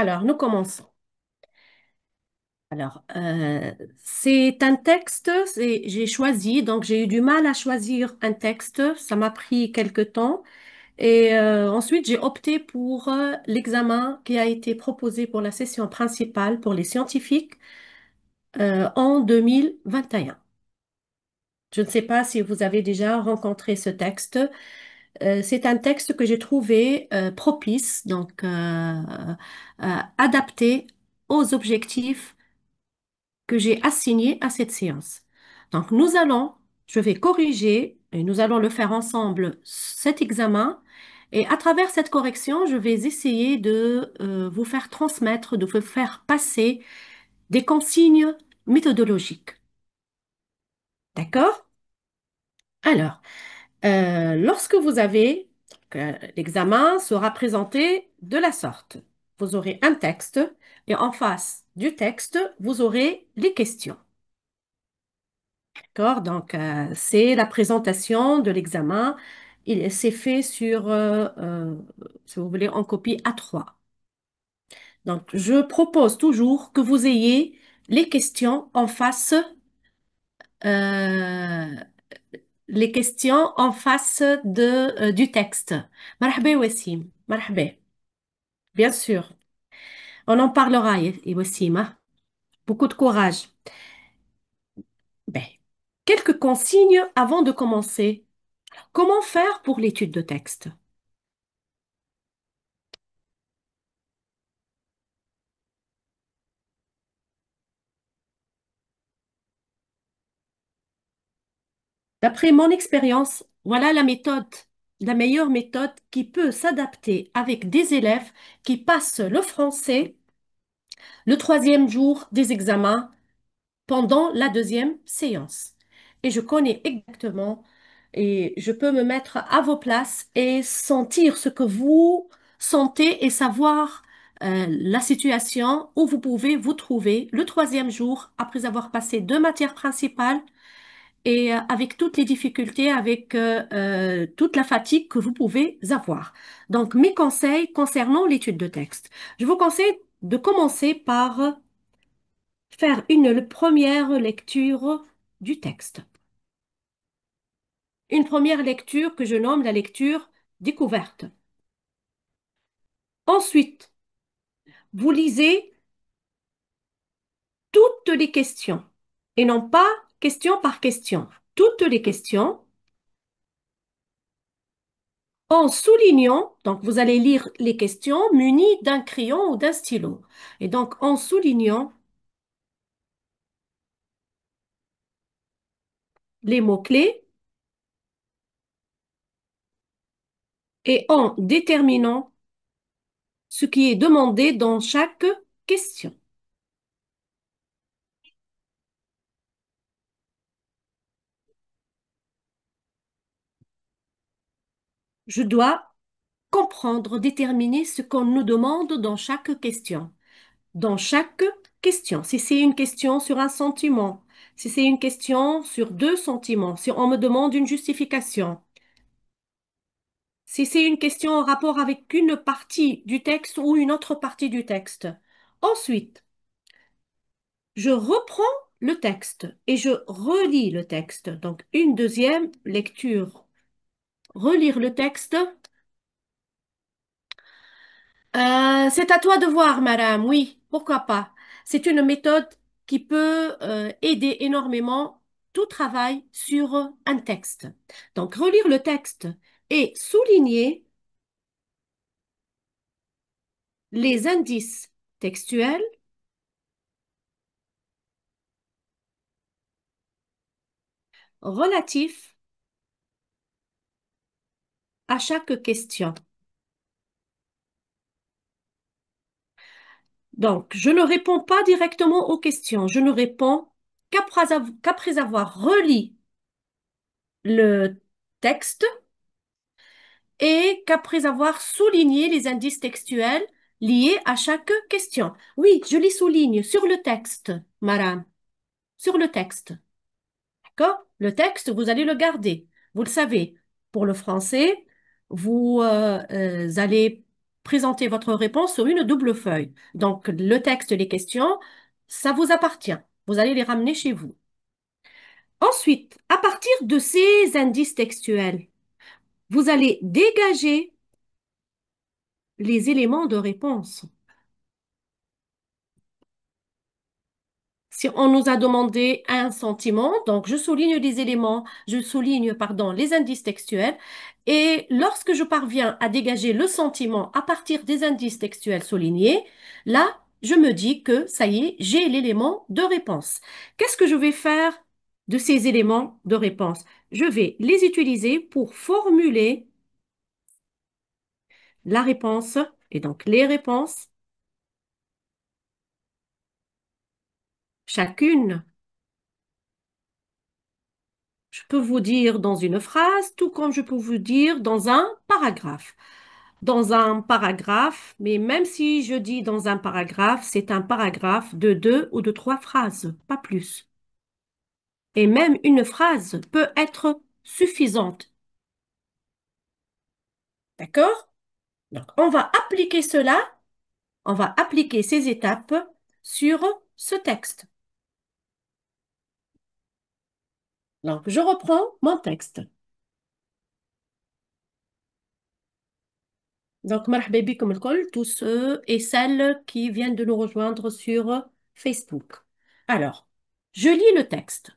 Alors, nous commençons. Alors, c'est un texte, j'ai choisi, donc j'ai eu du mal à choisir un texte, ça m'a pris quelque temps. Et ensuite, j'ai opté pour l'examen qui a été proposé pour la session principale pour les scientifiques en 2021. Je ne sais pas si vous avez déjà rencontré ce texte. C'est un texte que j'ai trouvé propice, donc adapté aux objectifs que j'ai assignés à cette séance. Donc, je vais corriger et nous allons le faire ensemble, cet examen. Et à travers cette correction, je vais essayer de vous faire transmettre, de vous faire passer des consignes méthodologiques. D'accord? Alors, lorsque vous avez, l'examen sera présenté de la sorte. Vous aurez un texte et en face du texte, vous aurez les questions. D'accord? Donc, c'est la présentation de l'examen. Il s'est fait sur, si vous voulez, en copie A3. Donc, je propose toujours que vous ayez les questions en face, euh, les questions en face du texte. Marhaba Wassim, marhaba. Bien sûr, on en parlera, Wassim, hein. Beaucoup de courage. Ben, quelques consignes avant de commencer. Comment faire pour l'étude de texte? D'après mon expérience, voilà la méthode, la meilleure méthode qui peut s'adapter avec des élèves qui passent le français le troisième jour des examens pendant la deuxième séance. Et je connais exactement et je peux me mettre à vos places et sentir ce que vous sentez et savoir la situation où vous pouvez vous trouver le troisième jour après avoir passé deux matières principales et avec toutes les difficultés, avec toute la fatigue que vous pouvez avoir. Donc, mes conseils concernant l'étude de texte. Je vous conseille de commencer par faire une première lecture du texte. Une première lecture que je nomme la lecture découverte. Ensuite, vous lisez toutes les questions et non pas question par question. Toutes les questions en soulignant, donc vous allez lire les questions munies d'un crayon ou d'un stylo. Et donc en soulignant les mots-clés et en déterminant ce qui est demandé dans chaque question. Je dois comprendre, déterminer ce qu'on nous demande dans chaque question. Dans chaque question, si c'est une question sur un sentiment, si c'est une question sur deux sentiments, si on me demande une justification, si c'est une question en rapport avec une partie du texte ou une autre partie du texte. Ensuite, je reprends le texte et je relis le texte. Donc, une deuxième lecture. Relire le texte. C'est à toi de voir, madame. Oui, pourquoi pas. C'est une méthode qui peut aider énormément tout travail sur un texte. Donc, relire le texte et souligner les indices textuels relatifs à chaque question. Donc, je ne réponds pas directement aux questions. Je ne réponds qu'après avoir relu le texte et qu'après avoir souligné les indices textuels liés à chaque question. Oui, je les souligne sur le texte, madame, sur le texte. D'accord? Le texte, vous allez le garder. Vous le savez, pour le français, vous allez présenter votre réponse sur une double feuille. Donc, le texte des questions, ça vous appartient. Vous allez les ramener chez vous. Ensuite, à partir de ces indices textuels, vous allez dégager les éléments de réponse. Si on nous a demandé un sentiment, donc je souligne les éléments, je souligne, pardon, les indices textuels, et lorsque je parviens à dégager le sentiment à partir des indices textuels soulignés, là, je me dis que ça y est, j'ai l'élément de réponse. Qu'est-ce que je vais faire de ces éléments de réponse? Je vais les utiliser pour formuler la réponse, et donc les réponses, chacune. Je peux vous dire dans une phrase, tout comme je peux vous dire dans un paragraphe. Dans un paragraphe, mais même si je dis dans un paragraphe, c'est un paragraphe de deux ou de trois phrases, pas plus. Et même une phrase peut être suffisante. D'accord? Donc, on va appliquer cela, on va appliquer ces étapes sur ce texte. Donc, je reprends mon texte. Donc, marhaba bikoum الكل, tous ceux et celles qui viennent de nous rejoindre sur Facebook. Alors, je lis le texte.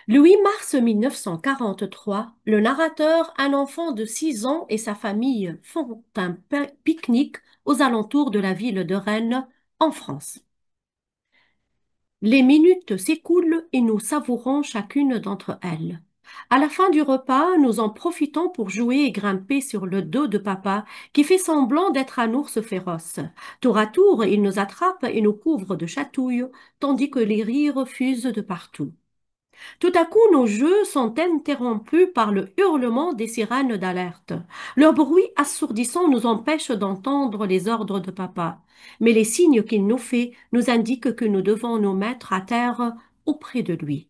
Le 8 mars 1943, le narrateur, un enfant de 6 ans et sa famille font un pique-nique aux alentours de la ville de Rennes, en France. Les minutes s'écoulent et nous savourons chacune d'entre elles. À la fin du repas, nous en profitons pour jouer et grimper sur le dos de papa, qui fait semblant d'être un ours féroce. Tour à tour, il nous attrape et nous couvre de chatouilles, tandis que les rires fusent de partout. Tout à coup, nos jeux sont interrompus par le hurlement des sirènes d'alerte. Leur bruit assourdissant nous empêche d'entendre les ordres de papa, mais les signes qu'il nous fait nous indiquent que nous devons nous mettre à terre auprès de lui.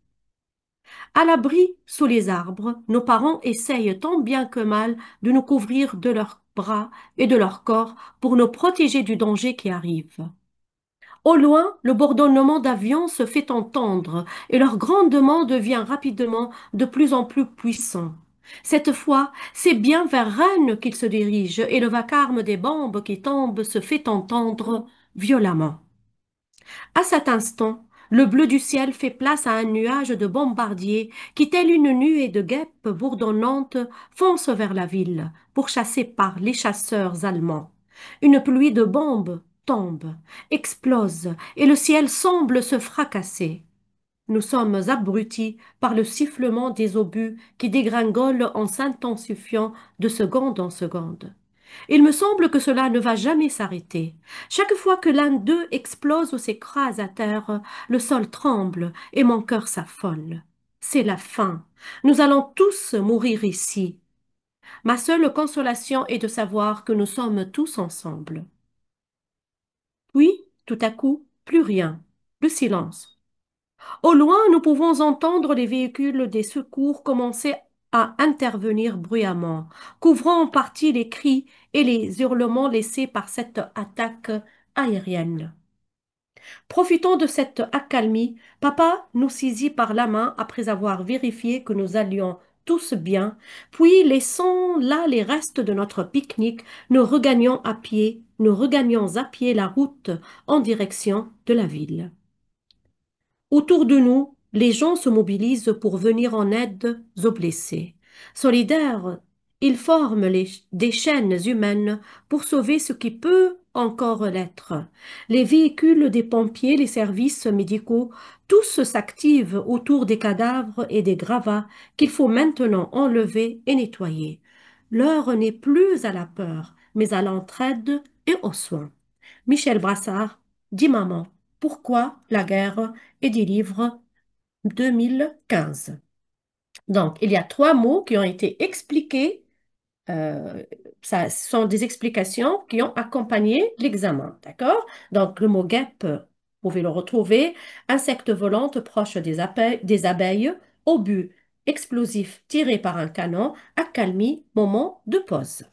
À l'abri, sous les arbres, nos parents essayent tant bien que mal de nous couvrir de leurs bras et de leur corps pour nous protéger du danger qui arrive. Au loin, le bourdonnement d'avions se fait entendre et leur grondement devient rapidement de plus en plus puissant. Cette fois, c'est bien vers Rennes qu'ils se dirigent et le vacarme des bombes qui tombent se fait entendre violemment. À cet instant, le bleu du ciel fait place à un nuage de bombardiers qui, telle une nuée de guêpes bourdonnantes, fonce vers la ville, pourchassée par les chasseurs allemands. Une pluie de bombes tombe, explose, et le ciel semble se fracasser. Nous sommes abrutis par le sifflement des obus qui dégringolent en s'intensifiant de seconde en seconde. Il me semble que cela ne va jamais s'arrêter. Chaque fois que l'un d'eux explose ou s'écrase à terre, le sol tremble et mon cœur s'affole. C'est la fin. Nous allons tous mourir ici. Ma seule consolation est de savoir que nous sommes tous ensemble. Puis, tout à coup, plus rien. Le silence. Au loin, nous pouvons entendre les véhicules des secours commencer à intervenir bruyamment, couvrant en partie les cris et les hurlements laissés par cette attaque aérienne. Profitant de cette accalmie, papa nous saisit par la main après avoir vérifié que nous allions tous bien, puis laissant là les restes de notre pique-nique, nous regagnons à pied la route en direction de la ville. Autour de nous, les gens se mobilisent pour venir en aide aux blessés. Solidaires, ils forment des chaînes humaines pour sauver ce qui peut encore l'être. Les véhicules des pompiers, les services médicaux, tous s'activent autour des cadavres et des gravats qu'il faut maintenant enlever et nettoyer. L'heure n'est plus à la peur, mais à l'entraide et aux soins. Michel Brassard dit maman, pourquoi la guerre et des livres 2015. Donc, il y a trois mots qui ont été expliqués. euh, Ça sont des explications qui ont accompagné l'examen. D'accord? Donc, le mot guêpe, vous pouvez le retrouver. Insecte volante proche des abeilles. Obus explosif tiré par un canon. Accalmie, moment de pause.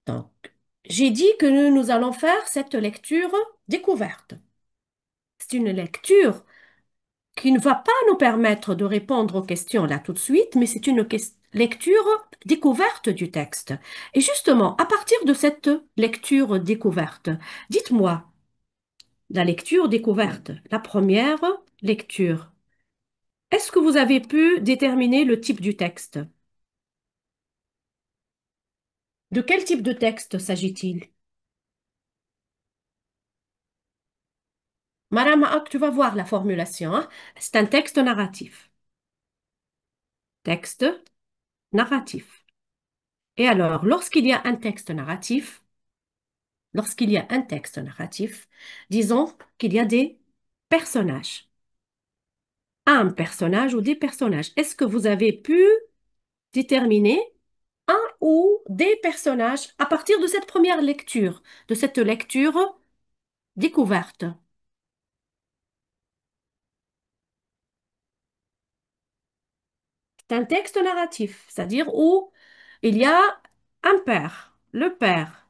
Donc, J'ai dit que nous allons faire cette lecture découverte. C'est une lecture qui ne va pas nous permettre de répondre aux questions là tout de suite, mais c'est une lecture découverte du texte. Et justement, à partir de cette lecture découverte, dites-moi, la lecture découverte, la première lecture, est-ce que vous avez pu déterminer le type du texte? De quel type de texte s'agit-il? Madame Hack, tu vas voir la formulation, hein. C'est un texte narratif. Texte narratif. Et alors, lorsqu'il y a un texte narratif, disons qu'il y a des personnages. Un personnage ou des personnages. Est-ce que vous avez pu déterminer un ou des personnages à partir de cette première lecture, de cette lecture découverte? C'est un texte narratif, c'est-à-dire où il y a un père, le père,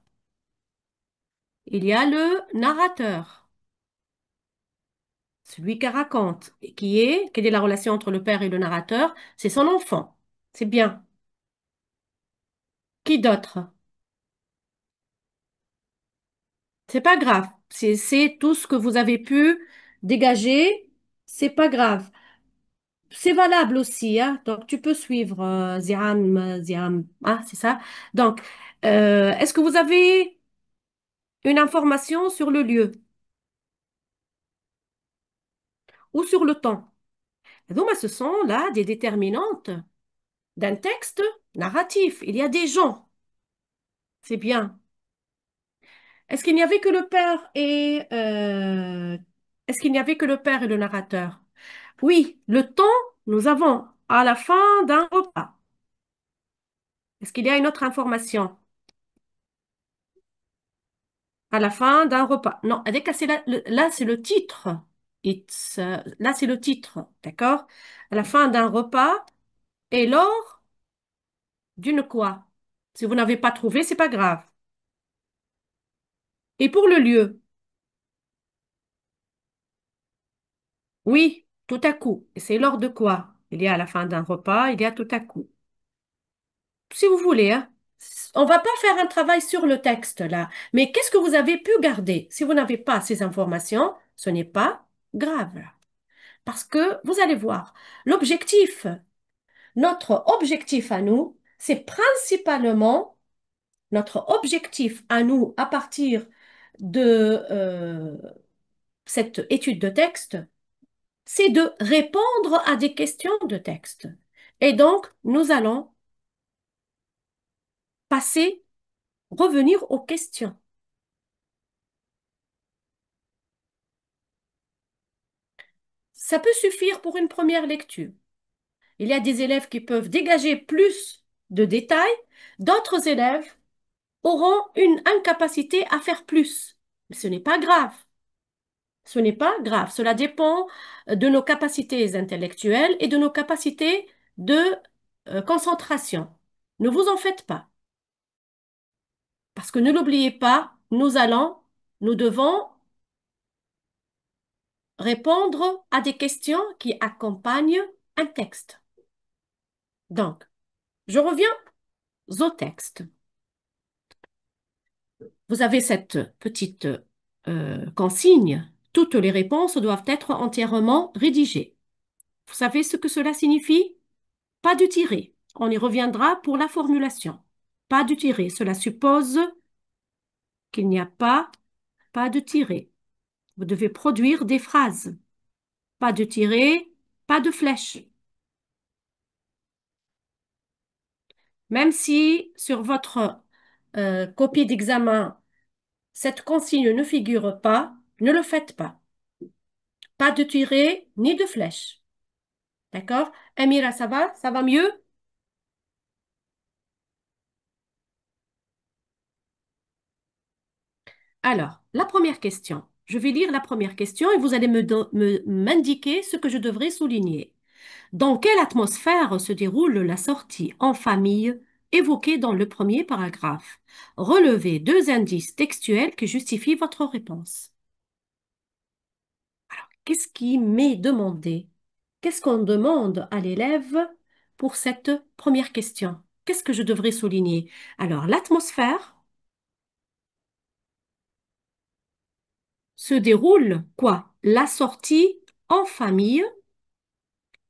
il y a le narrateur, celui qui raconte, et quelle est la relation entre le père et le narrateur? C'est son enfant. C'est bien. Qui d'autre? C'est pas grave. C'est tout ce que vous avez pu dégager. C'est pas grave. C'est valable aussi, hein. Donc, tu peux suivre Ziam, Ziam, ah, c'est ça. Donc, est-ce que vous avez une information sur le lieu ou sur le temps? Donc, ce sont là des déterminantes d'un texte narratif. Il y a des gens. C'est bien. Est-ce qu'il n'y avait que le père et est-ce qu'il n'y avait que le père et le narrateur? Oui, le temps, nous avons à la fin d'un repas. Est-ce qu'il y a une autre information? À la fin d'un repas. Non, avec c'est là, là c'est le titre. Là, c'est le titre, d'accord? À la fin d'un repas et lors d'une quoi? Si vous n'avez pas trouvé, c'est pas grave. Et pour le lieu? Oui, tout à coup. Et c'est lors de quoi? Il y a à la fin d'un repas, il y a tout à coup. Si vous voulez, hein. On va pas faire un travail sur le texte là, mais qu'est-ce que vous avez pu garder? Si vous n'avez pas ces informations, ce n'est pas grave. Parce que vous allez voir, l'objectif, notre objectif à nous, c'est principalement notre objectif à nous à partir de cette étude de texte, c'est de répondre à des questions de texte. Et donc, nous allons passer, revenir aux questions. Ça peut suffire pour une première lecture. Il y a des élèves qui peuvent dégager plus de détails, d'autres élèves auront une incapacité à faire plus. Mais ce n'est pas grave. Ce n'est pas grave. Cela dépend de nos capacités intellectuelles et de nos capacités de concentration. Ne vous en faites pas. Parce que ne l'oubliez pas, nous devons répondre à des questions qui accompagnent un texte. Donc, je reviens au texte. Vous avez cette petite consigne. Toutes les réponses doivent être entièrement rédigées. Vous savez ce que cela signifie? Pas de tiret. On y reviendra pour la formulation. Pas de tiret. Cela suppose qu'il n'y a pas de tiret. Vous devez produire des phrases. Pas de tiret, pas de flèche. Même si sur votre copie d'examen, cette consigne ne figure pas, ne le faites pas. Pas de tiret ni de flèche. D'accord? Amira, ça va? Ça va mieux? Alors, la première question. Je vais lire la première question et vous allez m'indiquer ce que je devrais souligner. Dans quelle atmosphère se déroule la sortie en famille évoqués dans le premier paragraphe. Relevez deux indices textuels qui justifient votre réponse. Qu'est-ce qui m'est demandé? Qu'est-ce qu'on demande à l'élève pour cette première question? Qu'est-ce que je devrais souligner? Alors, l'atmosphère se déroule quoi? La sortie en famille.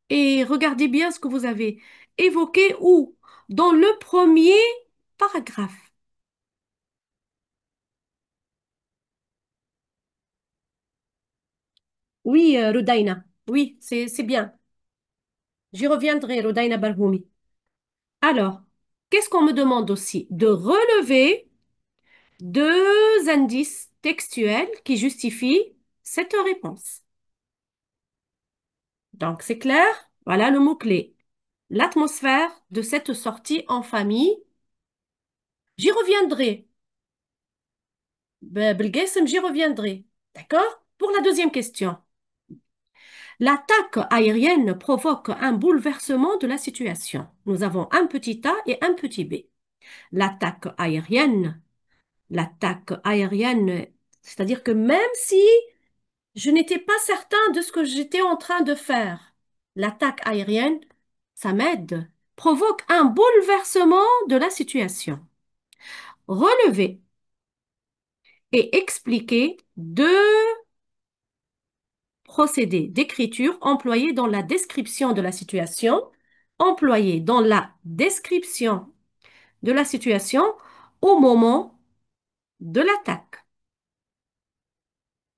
Et regardez bien ce que vous avez évoqué où? Dans le premier paragraphe. Oui, Rudaina. Oui, c'est bien. J'y reviendrai, Rudaina Barhoumi. Alors, qu'est-ce qu'on me demande aussi? De relever deux indices textuels qui justifient cette réponse. Donc, c'est clair? Voilà le mot-clé. L'atmosphère de cette sortie en famille. J'y reviendrai. Belgesem, j'y reviendrai. D'accord? Pour la deuxième question. L'attaque aérienne provoque un bouleversement de la situation. Nous avons un petit a et un petit b. L'attaque aérienne, l'attaque aérienne, c'est-à-dire que même si je n'étais pas certain de ce que j'étais en train de faire, l'attaque aérienne, ça m'aide, provoque un bouleversement de la situation. Relever et expliquer deux procédés d'écriture employés dans la description de la situation, employés dans la description de la situation au moment de l'attaque.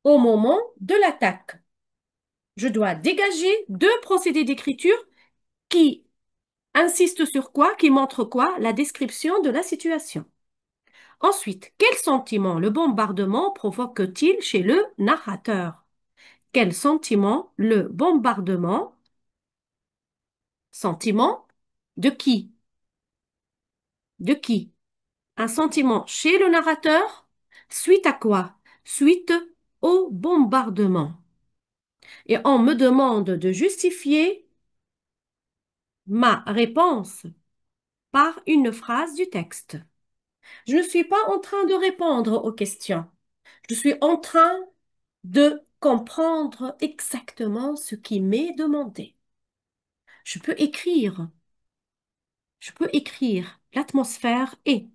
Au moment de l'attaque, je dois dégager deux procédés d'écriture qui insistent sur quoi, qui montrent quoi? La description de la situation. Ensuite, quel sentiment le bombardement provoque-t-il chez le narrateur? Quel sentiment le bombardement, sentiment de qui? De qui? Un sentiment chez le narrateur, suite à quoi? Suite au bombardement. Et on me demande de justifier ma réponse par une phrase du texte. Je ne suis pas en train de répondre aux questions. Je suis en train de comprendre exactement ce qui m'est demandé. Je peux écrire, je peux écrire l'atmosphère est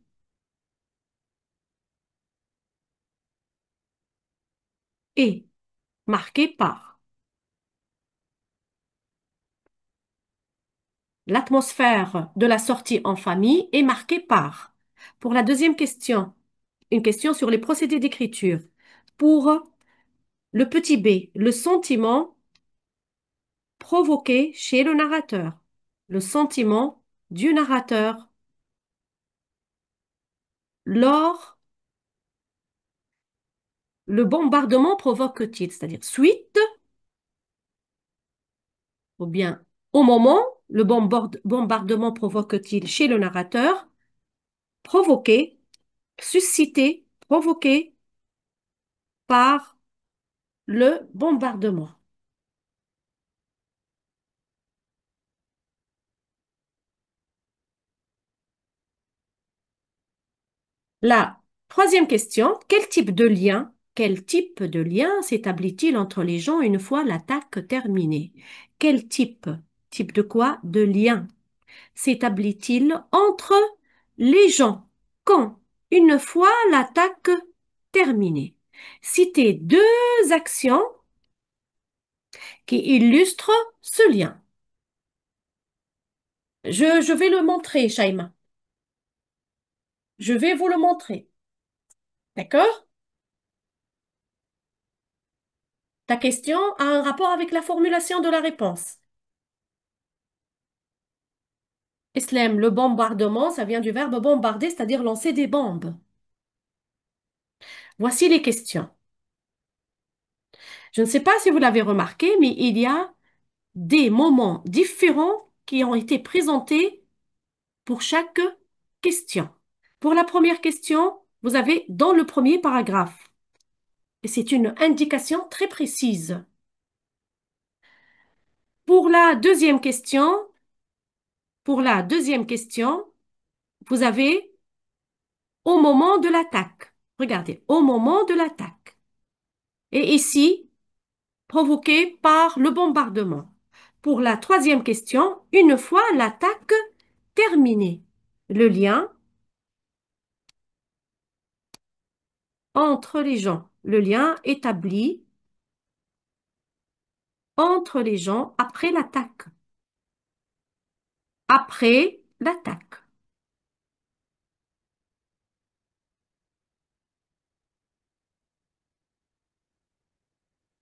marquée par. L'atmosphère de la sortie en famille est marquée par. Pour la deuxième question, une question sur les procédés d'écriture. Pour le petit b, le sentiment provoqué chez le narrateur. Le sentiment du narrateur lors le bombardement provoque-t-il, c'est-à-dire suite ou bien au moment le bombardement provoque-t-il chez le narrateur, provoqué, suscité, provoqué par le bombardement. La troisième question, quel type de lien s'établit-il entre les gens une fois l'attaque terminée? Quel type de quoi? De lien s'établit-il entre les gens quand, une fois l'attaque terminée? Citez deux actions qui illustrent ce lien. Je vais le montrer, Shaima. Je vais vous le montrer. D'accord? Ta question a un rapport avec la formulation de la réponse. Islam, le bombardement, ça vient du verbe bombarder, c'est-à-dire lancer des bombes. Voici les questions. Je ne sais pas si vous l'avez remarqué, mais il y a des moments différents qui ont été présentés pour chaque question. Pour la première question, vous avez dans le premier paragraphe, et c'est une indication très précise. Pour la deuxième question, pour la deuxième question, vous avez au moment de l'attaque. Regardez, au moment de l'attaque. Et ici, provoqué par le bombardement. Pour la troisième question, une fois l'attaque terminée, le lien entre les gens, le lien établi entre les gens après l'attaque. Après l'attaque.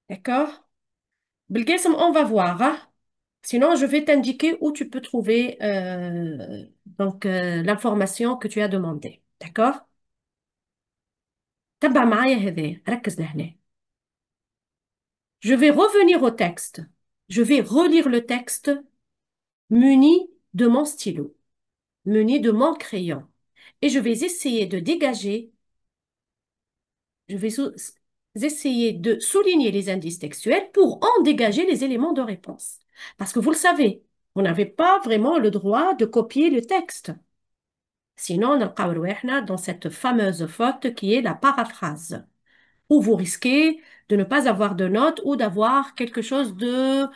D'accord? Belkacem, on va voir, hein. Sinon, je vais t'indiquer où tu peux trouver l'information que tu as demandée. D'accord? تبع معايا هذا ركز لهنا. Je vais revenir au texte. Je vais relire le texte muni de mon stylo, muni de mon crayon. Et je vais essayer de dégager, je vais essayer de souligner les indices textuels pour en dégager les éléments de réponse. Parce que vous le savez, vous n'avez pas vraiment le droit de copier le texte. Sinon, on a dans cette fameuse faute qui est la paraphrase, où vous risquez de ne pas avoir de notes ou d'avoir quelque chose de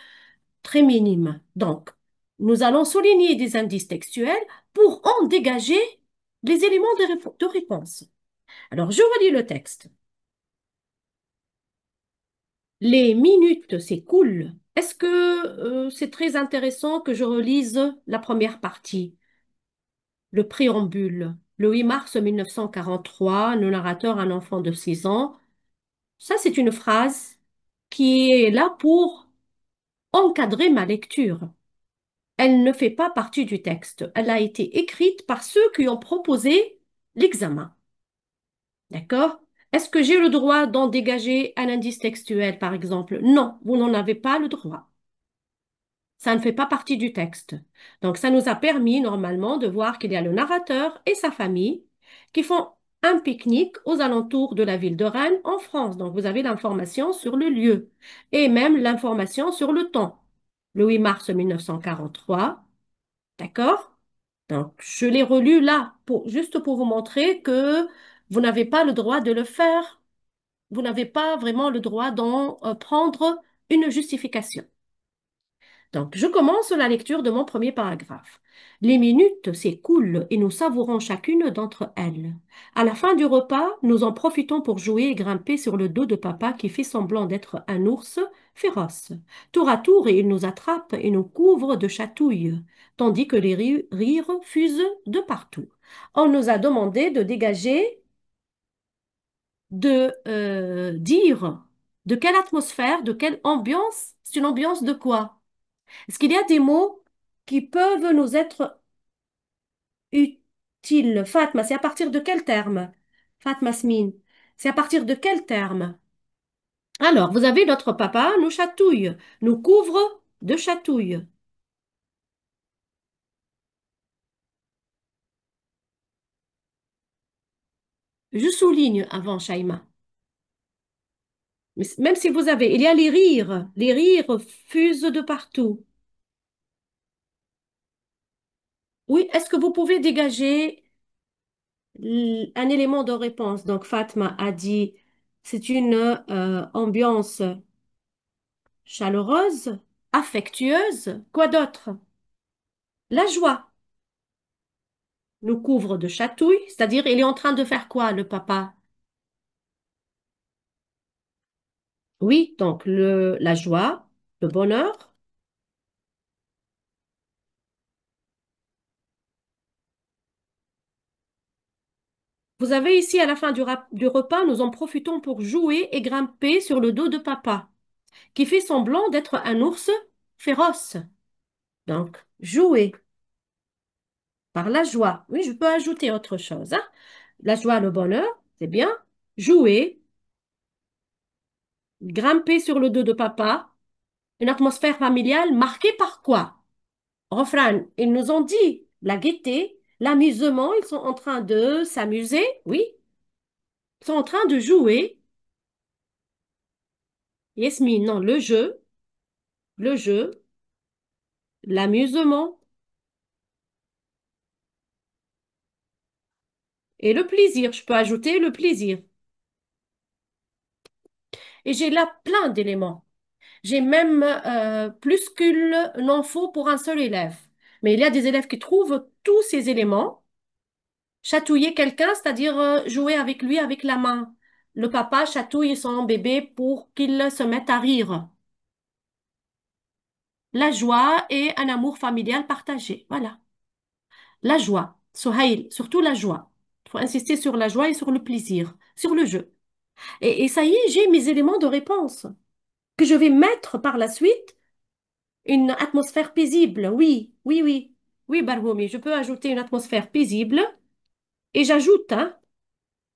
très minime. Donc, nous allons souligner des indices textuels pour en dégager les éléments de réponse. Alors, je relis le texte. Les minutes s'écoulent. Est-ce que c'est très intéressant que je relise la première partie, le préambule? Le 8 mars 1943, le narrateur, un enfant de 6 ans. Ça, c'est une phrase qui est là pour encadrer ma lecture. Elle ne fait pas partie du texte. Elle a été écrite par ceux qui ont proposé l'examen. D'accord? Est-ce que j'ai le droit d'en dégager un indice textuel, par exemple? Non, vous n'en avez pas le droit. Ça ne fait pas partie du texte. Donc, ça nous a permis normalement de voir qu'il y a le narrateur et sa famille qui font un pique-nique aux alentours de la ville de Rennes en France. Donc, vous avez l'information sur le lieu et même l'information sur le temps. Le 8 mars 1943, d'accord? Donc, je l'ai relu là, juste pour vous montrer que vous n'avez pas le droit de le faire. Vous n'avez pas vraiment le droit d'en prendre une justification. Donc, je commence la lecture de mon premier paragraphe. Les minutes s'écoulent et nous savourons chacune d'entre elles. À la fin du repas, nous en profitons pour jouer et grimper sur le dos de papa qui fait semblant d'être un ours féroce. Tour à tour, il nous attrape et nous couvre de chatouilles, tandis que les rires fusent de partout. On nous a demandé de dégager, de dire de quelle atmosphère, de quelle ambiance, c'est une ambiance de quoi? Est-ce qu'il y a des mots qui peuvent nous être utiles? Fatma, c'est à partir de quel terme? Fatma Smine, c'est à partir de quel terme? Alors, vous avez notre papa nous chatouille, nous couvre de chatouilles. Je souligne avant Shaima. Mais même si vous avez, il y a les rires fusent de partout. Oui, est-ce que vous pouvez dégager un élément de réponse? Donc, Fatma a dit, c'est une ambiance chaleureuse, affectueuse, quoi d'autre? La joie nous couvre de chatouilles, c'est-à-dire il est en train de faire quoi, le papa? Oui, donc la joie, le bonheur. Vous avez ici, à la fin du repas, nous en profitons pour jouer et grimper sur le dos de papa, qui fait semblant d'être un ours féroce. Donc, jouer par la joie. Oui, je peux ajouter autre chose, hein. La joie, le bonheur, c'est bien. Jouer, grimper sur le dos de papa, une atmosphère familiale marquée par quoi? Refrain, ils nous ont dit la gaieté, l'amusement, ils sont en train de s'amuser, oui, ils sont en train de jouer. Yasmine, non, le jeu, l'amusement, Et le plaisir, je peux ajouter le plaisir. Et j'ai là plein d'éléments. J'ai même plus qu'il n'en faut pour un seul élève. Mais il y a des élèves qui trouvent tous ces éléments. Chatouiller quelqu'un, c'est-à-dire jouer avec lui avec la main. Le papa chatouille son bébé pour qu'il se mette à rire. La joie et un amour familial partagé. Voilà. La joie. Sohail, surtout la joie. Il faut insister sur la joie et sur le plaisir, sur le jeu. Et ça y est, j'ai mes éléments de réponse que je vais mettre par la suite. Une atmosphère paisible. Oui, oui, oui. Oui, Barhoumi, je peux ajouter une atmosphère paisible et j'ajoute hein,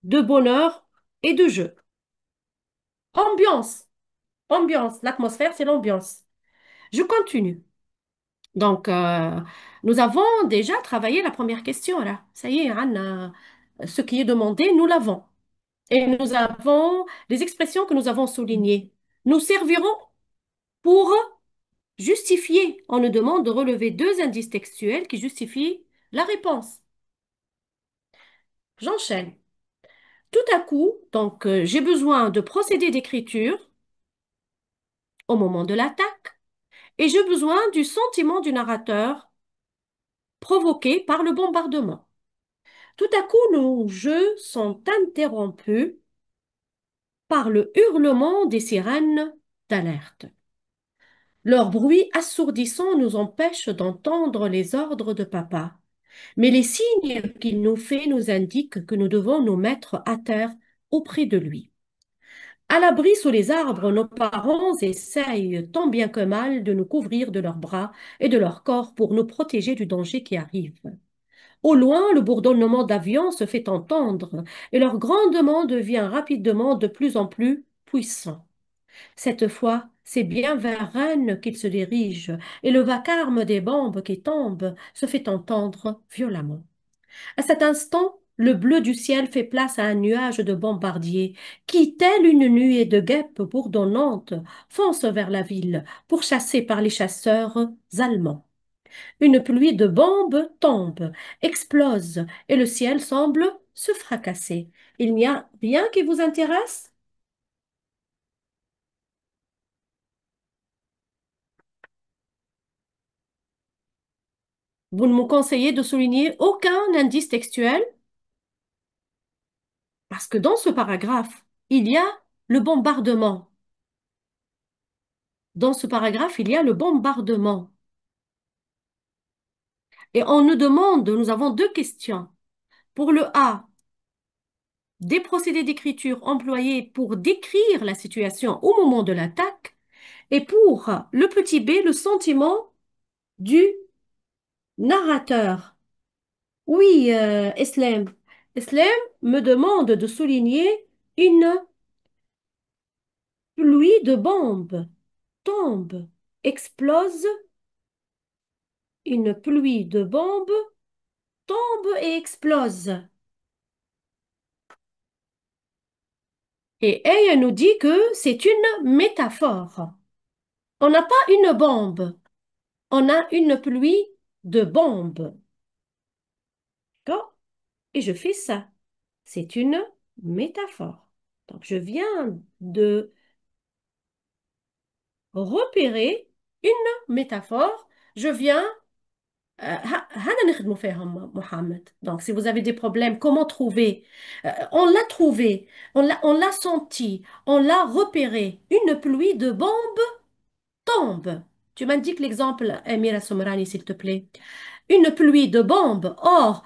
de bonheur et de jeu. Ambiance. Ambiance. L'atmosphère, c'est l'ambiance. Je continue. Donc, nous avons déjà travaillé la première question là. Ça y est, Anna, ce qui est demandé, nous l'avons. Et nous avons les expressions que nous avons soulignées. Nous servirons pour justifier. On nous demande de relever deux indices textuels qui justifient la réponse. J'enchaîne. Tout à coup, donc, j'ai besoin de procédés d'écriture au moment de l'attaque et j'ai besoin du sentiment du narrateur provoqué par le bombardement. Tout à coup, nos jeux sont interrompus par le hurlement des sirènes d'alerte. Leur bruit assourdissant nous empêche d'entendre les ordres de papa, mais les signes qu'il nous fait nous indiquent que nous devons nous mettre à terre auprès de lui. À l'abri sous les arbres, nos parents essayent tant bien que mal de nous couvrir de leurs bras et de leur corps pour nous protéger du danger qui arrive. Au loin, le bourdonnement d'avions se fait entendre et leur grondement devient rapidement de plus en plus puissant. Cette fois, c'est bien vers Rennes qu'ils se dirigent et le vacarme des bombes qui tombent se fait entendre violemment. À cet instant, le bleu du ciel fait place à un nuage de bombardiers qui, telle une nuée de guêpes bourdonnantes, fonce vers la ville, pourchassée par les chasseurs allemands. Une pluie de bombes tombe, explose, et le ciel semble se fracasser. Il n'y a rien qui vous intéresse? Vous ne me conseillez de souligner aucun indice textuel? Parce que dans ce paragraphe, il y a le bombardement. Dans ce paragraphe, il y a le bombardement. Et on nous demande, nous avons deux questions. Pour le A, des procédés d'écriture employés pour décrire la situation au moment de l'attaque. Et pour le petit B, le sentiment du narrateur. Oui, Eslem. Eslem me demande de souligner une pluie de bombes tombe, explose, une pluie de bombes tombe et explose. Et elle nous dit que c'est une métaphore. On n'a pas une bombe, on a une pluie de bombes. D'accord? Et je fais ça. C'est une métaphore. Donc je viens de repérer une métaphore. Je viens هذا نخدموا فيها Mohamed. Donc, si vous avez des problèmes, comment trouver? On l'a trouvé, on l'a senti, on l'a repéré. Une pluie de bombes tombe. Tu m'indiques l'exemple, Amira Somrani, s'il te plaît. Une pluie de bombes. Or,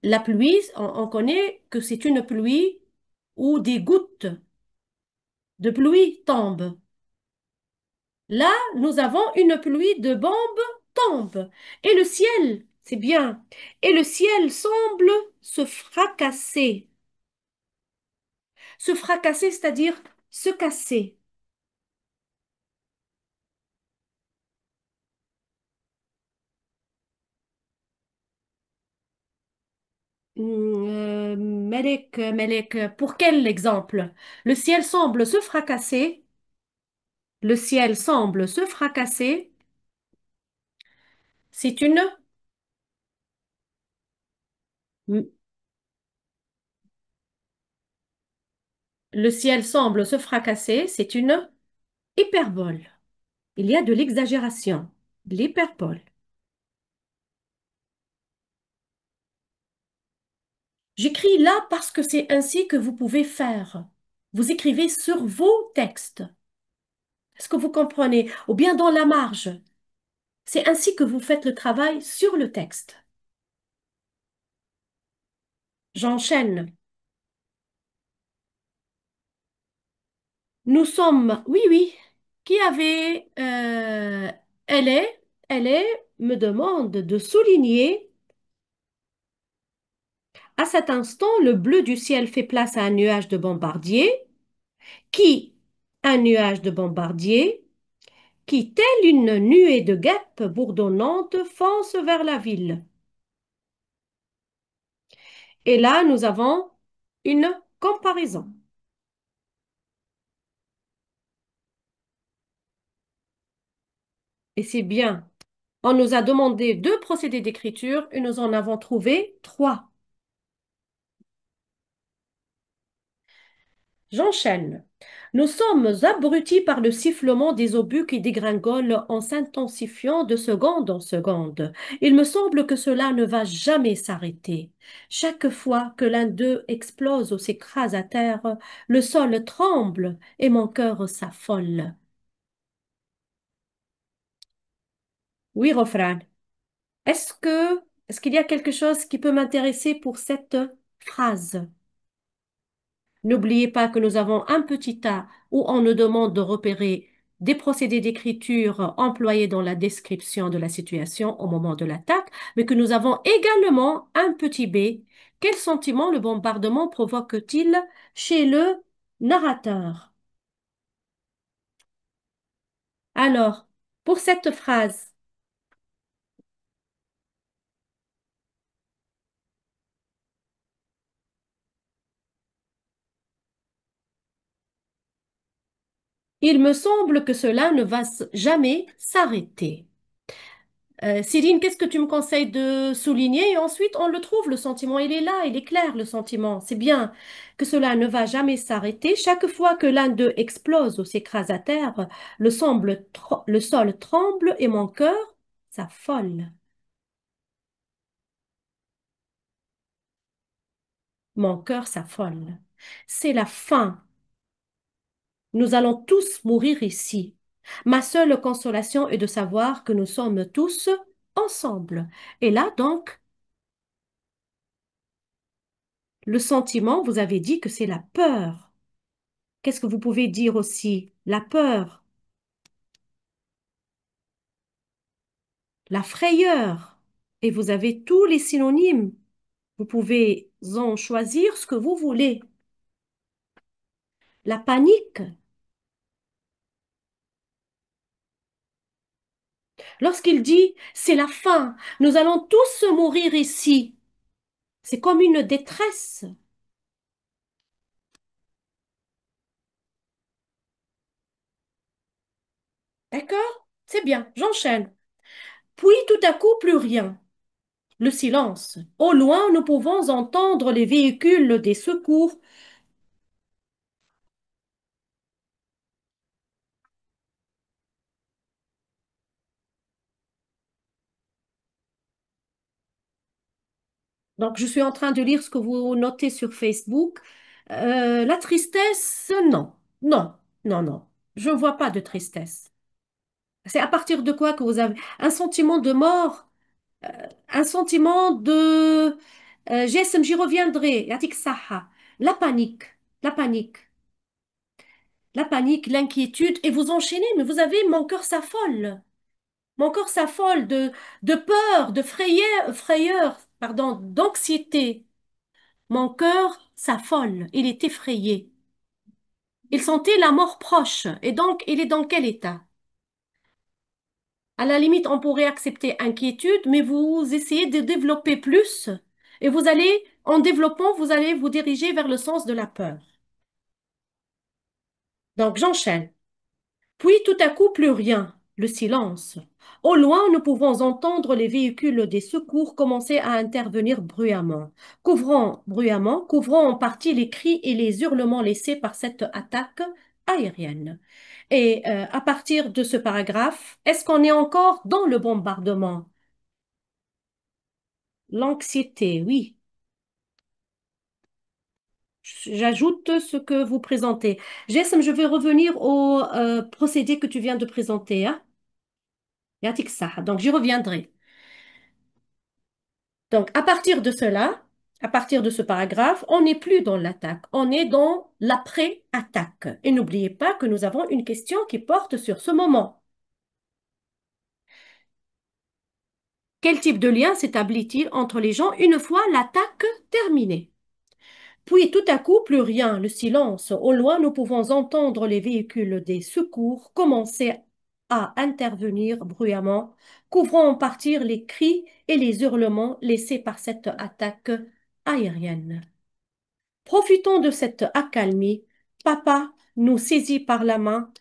la pluie, on connaît que c'est une pluie où des gouttes de pluie tombent. Là, nous avons une pluie de bombes tombe. Et le ciel, c'est bien. Et le ciel semble se fracasser. Se fracasser, c'est-à-dire se casser. Melek, pour quel exemple? Le ciel semble se fracasser. Le ciel semble se fracasser. C'est une Le ciel semble se fracasser, c'est une hyperbole. Il y a de l'exagération, de l'hyperbole. J'écris là parce que c'est ainsi que vous pouvez faire. Vous écrivez sur vos textes. Est-ce que vous comprenez? Ou bien dans la marge. C'est ainsi que vous faites le travail sur le texte. J'enchaîne. Nous sommes, oui, oui, qui avait, elle est, elle est, me demande de souligner, à cet instant, le bleu du ciel fait place à un nuage de bombardier, qui, un nuage de bombardier, qui, telle une nuée de guêpes bourdonnantes, fonce vers la ville. Et là, nous avons une comparaison. Et c'est bien. On nous a demandé deux procédés d'écriture et nous en avons trouvé trois. J'enchaîne. Nous sommes abrutis par le sifflement des obus qui dégringolent en s'intensifiant de seconde en seconde. Il me semble que cela ne va jamais s'arrêter. Chaque fois que l'un d'eux explose ou s'écrase à terre, le sol tremble et mon cœur s'affole. Oui, refrain. Est-ce qu'il y a quelque chose qui peut m'intéresser pour cette phrase? N'oubliez pas que nous avons un petit tas où on nous demande de repérer des procédés d'écriture employés dans la description de la situation au moment de l'attaque, mais que nous avons également un petit b. Quel sentiment le bombardement provoque-t-il chez le narrateur? Alors, pour cette phrase, il me semble que cela ne va jamais s'arrêter. Céline, qu'est-ce que tu me conseilles de souligner? Et ensuite, on le trouve, le sentiment, il est là, il est clair, le sentiment. C'est bien que cela ne va jamais s'arrêter. Chaque fois que l'un d'eux explose ou s'écrase à terre, le sol tremble et mon cœur s'affole. Mon cœur s'affole. C'est la fin. Nous allons tous mourir ici. Ma seule consolation est de savoir que nous sommes tous ensemble. Et là, donc, le sentiment, vous avez dit que c'est la peur. Qu'est-ce que vous pouvez dire aussi? La peur, la frayeur. Et vous avez tous les synonymes. Vous pouvez en choisir ce que vous voulez. La panique. Lorsqu'il dit, c'est la fin, nous allons tous mourir ici. C'est comme une détresse. D'accord? C'est bien, j'enchaîne. Puis tout à coup, plus rien. Le silence. Au loin, nous pouvons entendre les véhicules des secours. Donc, je suis en train de lire ce que vous notez sur Facebook. La tristesse, non, non, non, non. Je ne vois pas de tristesse. C'est à partir de quoi que vous avez un sentiment de mort, un sentiment de j'y reviendrai, yatik saha. La panique, la panique, la panique, l'inquiétude, et vous enchaînez, mais vous avez mon cœur s'affole. Mon corps s'affole de peur, de frayeur, pardon, d'anxiété. Mon cœur s'affole, il est effrayé. Il sentait la mort proche, et donc il est dans quel état? À la limite, on pourrait accepter inquiétude, mais vous essayez de développer plus, et vous allez, en développant, vous allez vous diriger vers le sens de la peur. Donc j'enchaîne. Puis tout à coup, plus rien. le silence. Au loin, nous pouvons entendre les véhicules des secours commencer à intervenir bruyamment, couvrant en partie les cris et les hurlements laissés par cette attaque aérienne. Et à partir de ce paragraphe, est-ce qu'on est encore dans le bombardement? L'anxiété, oui. J'ajoute ce que vous présentez. Jessam, je vais revenir au procédé que tu viens de présenter, hein? Yatik Sah. Donc, j'y reviendrai. Donc, à partir de cela, à partir de ce paragraphe, on n'est plus dans l'attaque, on est dans l'après-attaque. Et n'oubliez pas que nous avons une question qui porte sur ce moment. Quel type de lien s'établit-il entre les gens une fois l'attaque terminée? Puis tout à coup, plus rien, le silence. Au loin, nous pouvons entendre les véhicules des secours commencer à intervenir bruyamment, couvrant en partie les cris et les hurlements laissés par cette attaque aérienne. Profitant de cette accalmie, papa nous saisit par la main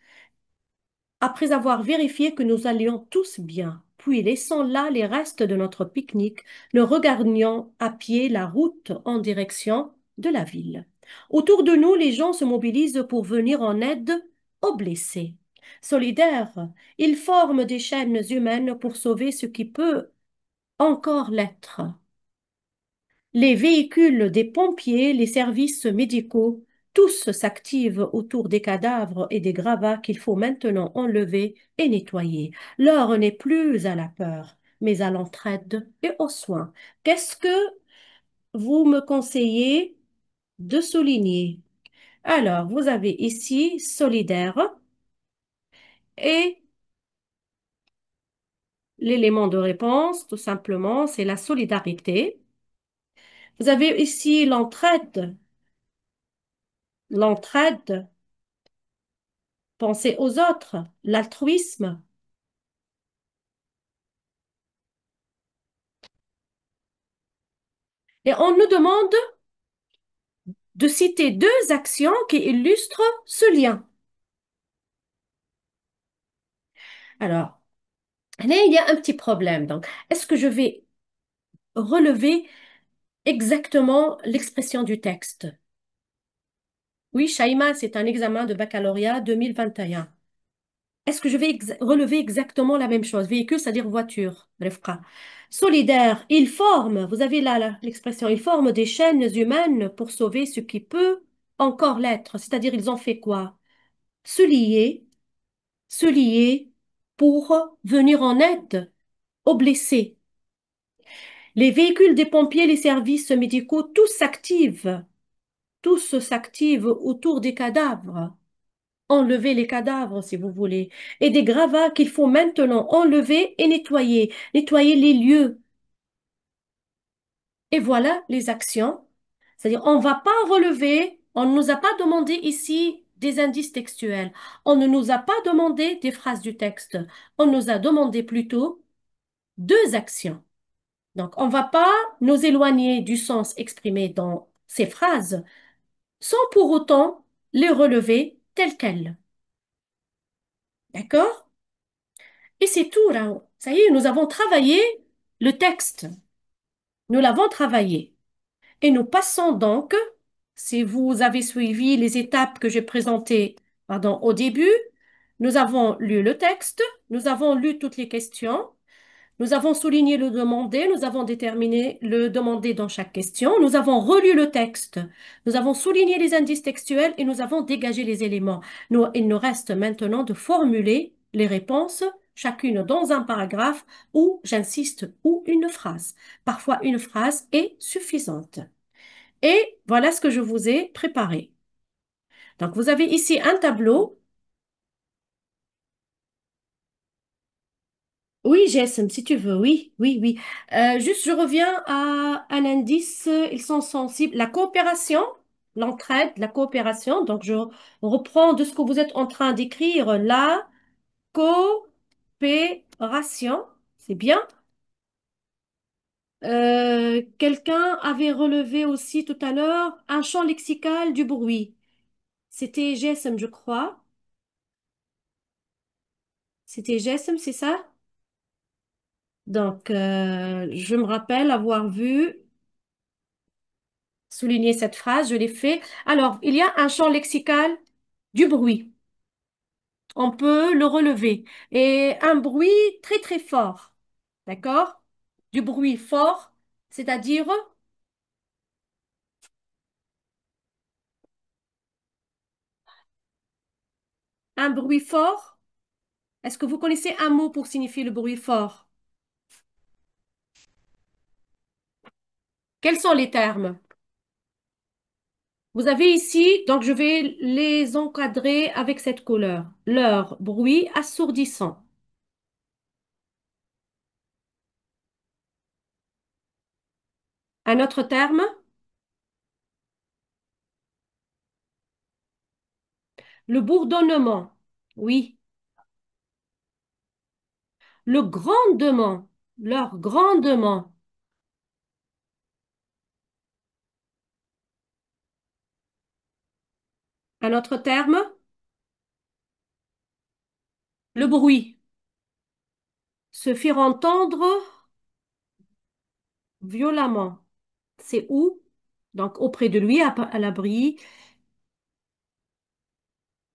après avoir vérifié que nous allions tous bien. Puis, laissant là les restes de notre pique-nique, nous regagnions à pied la route en direction de la ville. Autour de nous, les gens se mobilisent pour venir en aide aux blessés. Solidaires, ils forment des chaînes humaines pour sauver ce qui peut encore l'être. Les véhicules des pompiers, les services médicaux, tous s'activent autour des cadavres et des gravats qu'il faut maintenant enlever et nettoyer. L'heure n'est plus à la peur, mais à l'entraide et aux soins. Qu'est-ce que vous me conseillez de souligner? Alors, vous avez ici solidaire et l'élément de réponse, tout simplement, c'est la solidarité. Vous avez ici l'entraide. L'entraide, penser aux autres, l'altruisme. Et on nous demande de citer deux actions qui illustrent ce lien. Alors, là, il y a un petit problème. Donc, est-ce que je vais relever exactement l'expression du texte? Oui, Shaima, c'est un examen de baccalauréat 2021. Est-ce que je vais relever exactement la même chose? Véhicule, c'est-à-dire voiture, Rifqa. Solidaire, il forme, vous avez là l'expression, il forme des chaînes humaines pour sauver ce qui peut encore l'être. C'est-à-dire, ils ont fait quoi? Se lier, se lier pour venir en aide aux blessés. Les véhicules des pompiers, les services médicaux, tous s'activent autour des cadavres. Enlever les cadavres, si vous voulez, et des gravats qu'il faut maintenant enlever et nettoyer, nettoyer les lieux. Et voilà les actions. C'est-à-dire, on ne va pas relever, on ne nous a pas demandé ici des indices textuels, on ne nous a pas demandé des phrases du texte, on nous a demandé plutôt deux actions. Donc, on ne va pas nous éloigner du sens exprimé dans ces phrases sans pour autant les relever telles quelles. D'accord? Et c'est tout là. Ça y est, nous avons travaillé le texte. Nous l'avons travaillé. Et nous passons donc, si vous avez suivi les étapes que j'ai présentées, pardon, au début, nous avons lu le texte, nous avons lu toutes les questions, nous avons souligné le demandé, nous avons déterminé le demandé dans chaque question, nous avons relu le texte, nous avons souligné les indices textuels et nous avons dégagé les éléments. Il nous reste maintenant de formuler les réponses, chacune dans un paragraphe ou, j'insiste, ou une phrase. Parfois, une phrase est suffisante. Et voilà ce que je vous ai préparé. Donc, vous avez ici un tableau. Oui, GSM, si tu veux, oui, oui, oui. Juste, je reviens à un indice, ils sont sensibles. La coopération, l'entraide, la coopération. Donc, je reprends de ce que vous êtes en train d'écrire. La coopération, c'est bien. Quelqu'un avait relevé aussi tout à l'heure un champ lexical du bruit. C'était GSM, je crois. C'était Gessem, c'est ça? Donc, je me rappelle avoir vu souligner cette phrase, je l'ai fait. Alors, il y a un champ lexical du bruit. On peut le relever. Et un bruit très très fort. D'accord? Du bruit fort, c'est-à-dire un bruit fort. Est-ce que vous connaissez un mot pour signifier le bruit fort? Quels sont les termes? Vous avez ici, donc je vais les encadrer avec cette couleur. Leur bruit assourdissant. Un autre terme, le bourdonnement. Oui. Le grandement. Leur grandement. Un autre terme, le bruit. Se faire entendre violemment. C'est où? Donc auprès de lui, à l'abri.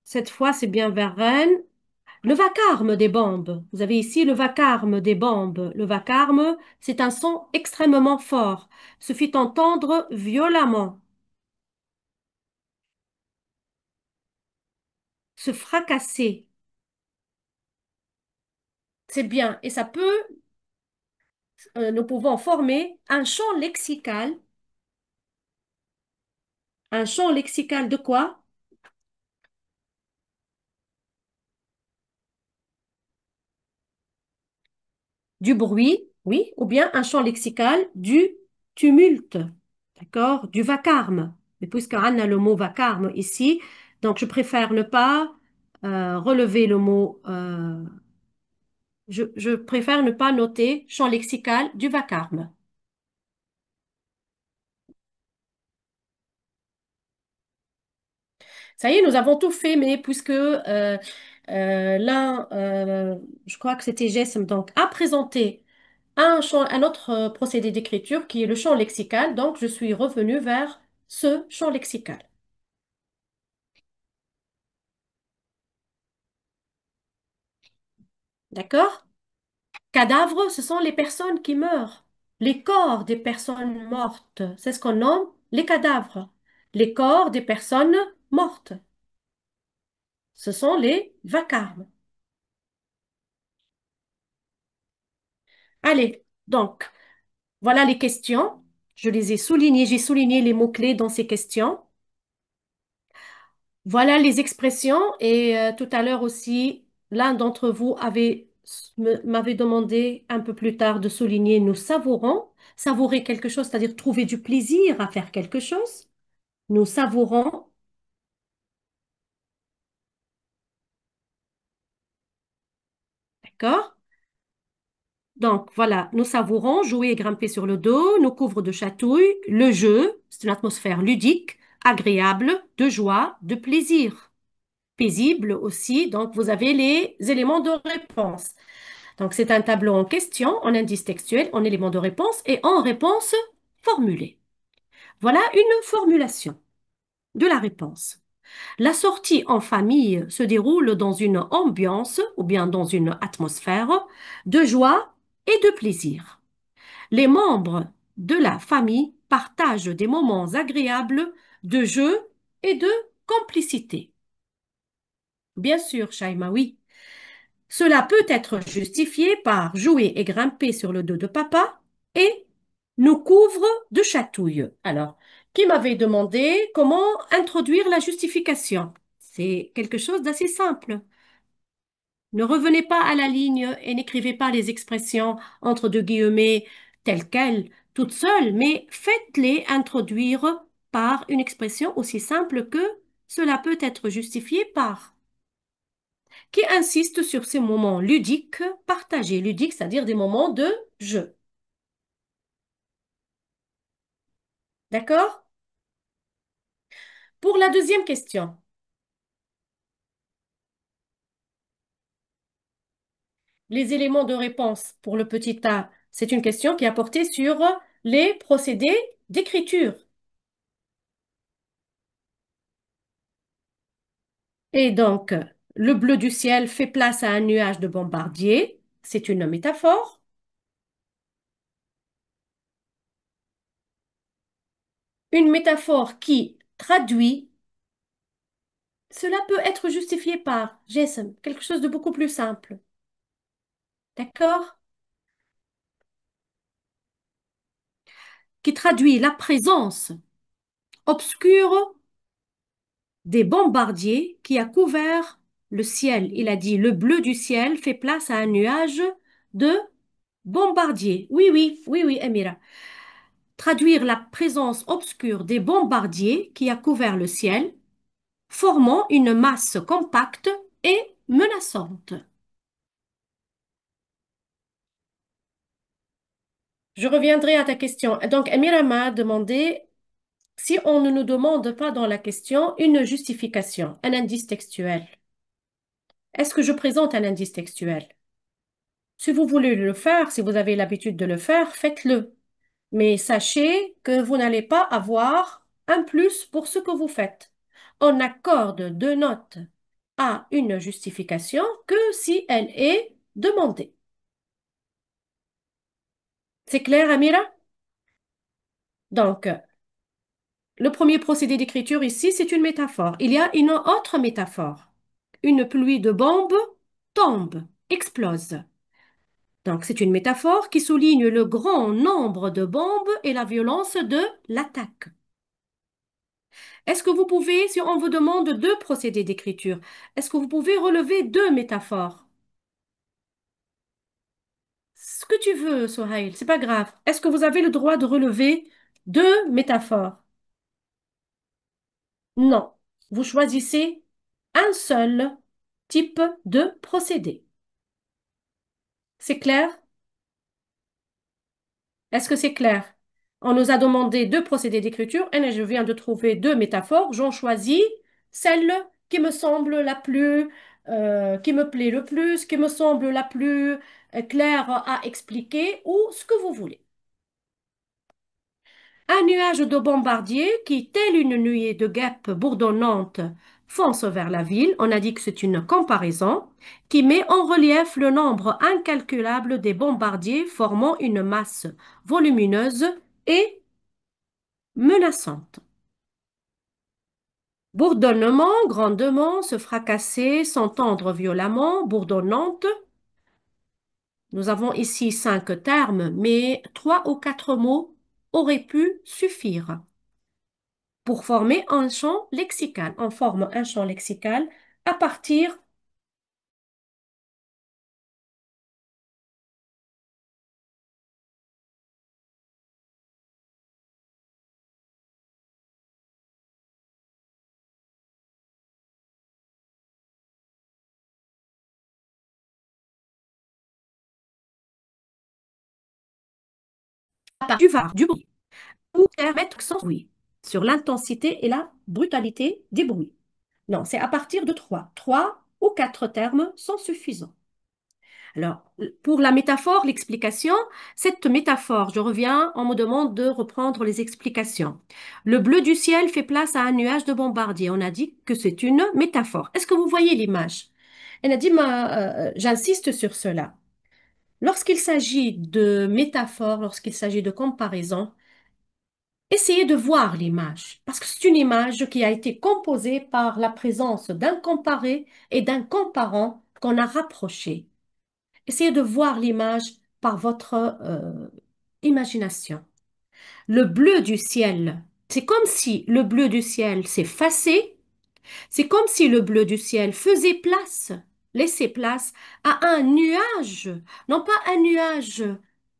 Cette fois, c'est bien vers Rennes. Le vacarme des bombes. Vous avez ici le vacarme des bombes. Le vacarme, c'est un son extrêmement fort. Se fit entendre violemment. Se fracasser. C'est bien. Et ça peut, nous pouvons former un champ lexical. Un champ lexical de quoi? Du bruit, oui, ou bien un champ lexical du tumulte, d'accord, du vacarme. Mais puisqu'Anne a le mot vacarme ici, donc je préfère ne pas relever le mot, je préfère ne pas noter champ lexical du vacarme. Ça y est, nous avons tout fait, mais puisque là, je crois que c'était Jessam, donc a présenté un autre procédé d'écriture qui est le champ lexical. Donc, je suis revenue vers ce champ lexical. D'accord? Cadavres, ce sont les personnes qui meurent. Les corps des personnes mortes. C'est ce qu'on nomme les cadavres. Les corps des personnes mortes. Ce sont les vacarmes. Allez, donc, voilà les questions. Je les ai soulignées. J'ai souligné les mots-clés dans ces questions. Voilà les expressions et tout à l'heure aussi, l'un d'entre vous m'avait demandé un peu plus tard de souligner nous savourons, savourer quelque chose, c'est-à-dire trouver du plaisir à faire quelque chose. Nous savourons, d'accord? Donc voilà, nous savourons, jouer et grimper sur le dos, nous couvre de chatouilles, le jeu, c'est une atmosphère ludique, agréable, de joie, de plaisir. Paisible aussi, donc vous avez les éléments de réponse. Donc, c'est un tableau en question, en indice textuel, en élément de réponse et en réponse formulée. Voilà une formulation de la réponse. La sortie en famille se déroule dans une ambiance ou bien dans une atmosphère de joie et de plaisir. Les membres de la famille partagent des moments agréables de jeu et de complicité. Bien sûr, Shaima, oui. Cela peut être justifié par jouer et grimper sur le dos de papa et nous couvre de chatouilles. Alors, qui m'avait demandé comment introduire la justification? C'est quelque chose d'assez simple. Ne revenez pas à la ligne et n'écrivez pas les expressions entre deux guillemets telles quelles, toutes seules, mais faites-les introduire par une expression aussi simple que cela peut être justifié par qui insiste sur ces moments ludiques partagés. Ludiques, c'est-à-dire des moments de jeu. D'accord? Pour la deuxième question, Les éléments de réponse pour le petit a, c'est une question qui a porté sur les procédés d'écriture. Et donc, le bleu du ciel fait place à un nuage de bombardier. C'est une métaphore. Une métaphore qui traduit, cela peut être justifié par Jason, quelque chose de beaucoup plus simple. D'accord? Qui traduit la présence obscure des bombardiers qui a couvert le ciel. Il a dit le bleu du ciel fait place à un nuage de bombardiers. Oui, oui, oui, oui, Amira. Traduire la présence obscure des bombardiers qui a couvert le ciel, formant une masse compacte et menaçante. Je reviendrai à ta question. Donc, Amira m'a demandé si on ne nous demande pas dans la question une justification, un indice textuel. Est-ce que je présente un indice textuel? Si vous voulez le faire, si vous avez l'habitude de le faire, faites-le. Mais sachez que vous n'allez pas avoir un plus pour ce que vous faites. On accorde 2 notes à une justification que si elle est demandée. C'est clair, Amira? Donc, le premier procédé d'écriture ici, c'est une métaphore. Il y a une autre métaphore. Une pluie de bombes tombe, explose. Donc, c'est une métaphore qui souligne le grand nombre de bombes et la violence de l'attaque. Est-ce que vous pouvez, si on vous demande 2 procédés d'écriture, est-ce que vous pouvez relever 2 métaphores? Ce que tu veux, Sohail, c'est pas grave. Est-ce que vous avez le droit de relever 2 métaphores? Non. Vous choisissez un seul type de procédé. C'est clair? Est-ce que c'est clair? On nous a demandé 2 procédés d'écriture et je viens de trouver 2 métaphores. J'en choisis celle qui me semble la plus, qui me plaît le plus, qui me semble la plus claire à expliquer ou ce que vous voulez. Un nuage de bombardiers qui, tel une nuée de guêpes bourdonnantes, fonce vers la ville. On a dit que c'est une comparaison qui met en relief le nombre incalculable des bombardiers formant une masse volumineuse et menaçante. Bourdonnement, grandement, se fracasser, s'entendre violemment, bourdonnante. Nous avons ici 5 termes, mais 3 ou 4 mots auraient pu suffire pour former un champ lexical. On forme un champ lexical à partir du var, du bruit, ou mettre sans bruit, sur l'intensité et la brutalité des bruits. Non, c'est à partir de 3 ou 4 termes sont suffisants. Alors, pour la métaphore, l'explication, cette métaphore, je reviens, on me demande de reprendre les explications. Le bleu du ciel fait place à un nuage de bombardier. On a dit que c'est une métaphore. Est-ce que vous voyez l'image? Elle a dit, j'insiste sur cela. Lorsqu'il s'agit de métaphore, lorsqu'il s'agit de comparaison, essayez de voir l'image, parce que c'est une image qui a été composée par la présence d'un comparé et d'un comparant qu'on a rapproché. Essayez de voir l'image par votre imagination. Le bleu du ciel, c'est comme si le bleu du ciel s'effaçait, c'est comme si le bleu du ciel faisait place, laissait place à un nuage, non pas un nuage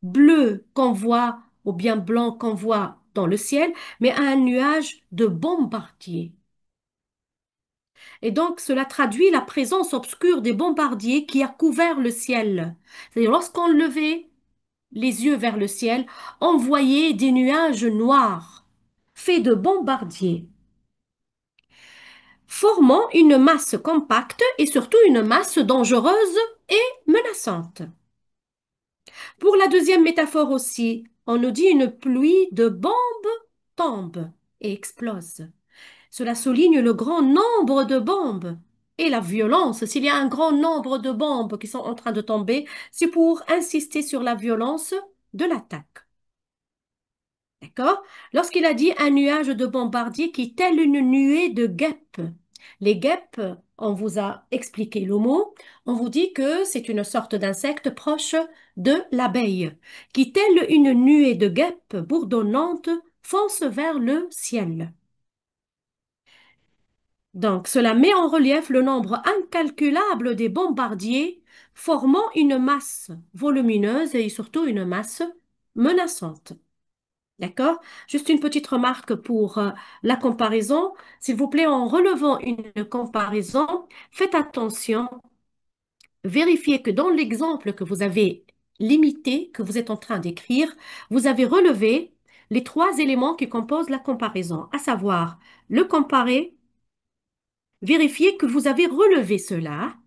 bleu qu'on voit ou bien blanc qu'on voit dans le ciel, mais à un nuage de bombardier. Et donc, cela traduit la présence obscure des bombardiers qui a couvert le ciel. C'est-à-dire, lorsqu'on levait les yeux vers le ciel, on voyait des nuages noirs, faits de bombardiers, formant une masse compacte et surtout une masse dangereuse et menaçante. Pour la deuxième métaphore aussi, on nous dit une pluie de bombes tombe et explose. Cela souligne le grand nombre de bombes et la violence. S'il y a un grand nombre de bombes qui sont en train de tomber, c'est pour insister sur la violence de l'attaque. D'accord? Lorsqu'il a dit un nuage de bombardiers qui tel une nuée de guêpes. Les guêpes, on vous a expliqué le mot, on vous dit que c'est une sorte d'insecte proche de l'abeille, qui telle une nuée de guêpes bourdonnantes fonce vers le ciel. Donc, cela met en relief le nombre incalculable des bombardiers formant une masse volumineuse et surtout une masse menaçante. D'accord? Juste une petite remarque pour la comparaison. S'il vous plaît, en relevant une comparaison, faites attention, vérifiez que dans l'exemple que vous avez limité, que vous êtes en train d'écrire, vous avez relevé les trois éléments qui composent la comparaison, à savoir le comparé, vérifiez que vous avez relevé cela.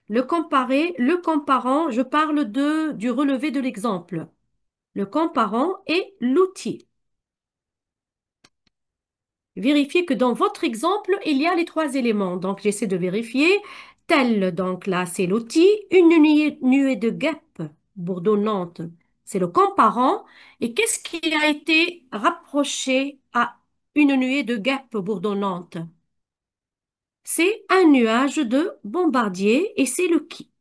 Le comparé, le comparant, je parle du relevé de l'exemple. Le comparant et l'outil. Vérifiez que dans votre exemple, il y a les trois éléments. Donc, j'essaie de vérifier. Tel, donc là, c'est l'outil. Une nuée de guêpes bourdonnantes, c'est le comparant. Et qu'est-ce qui a été rapproché à une nuée de guêpes bourdonnantes? C'est un nuage de bombardier et c'est le qui.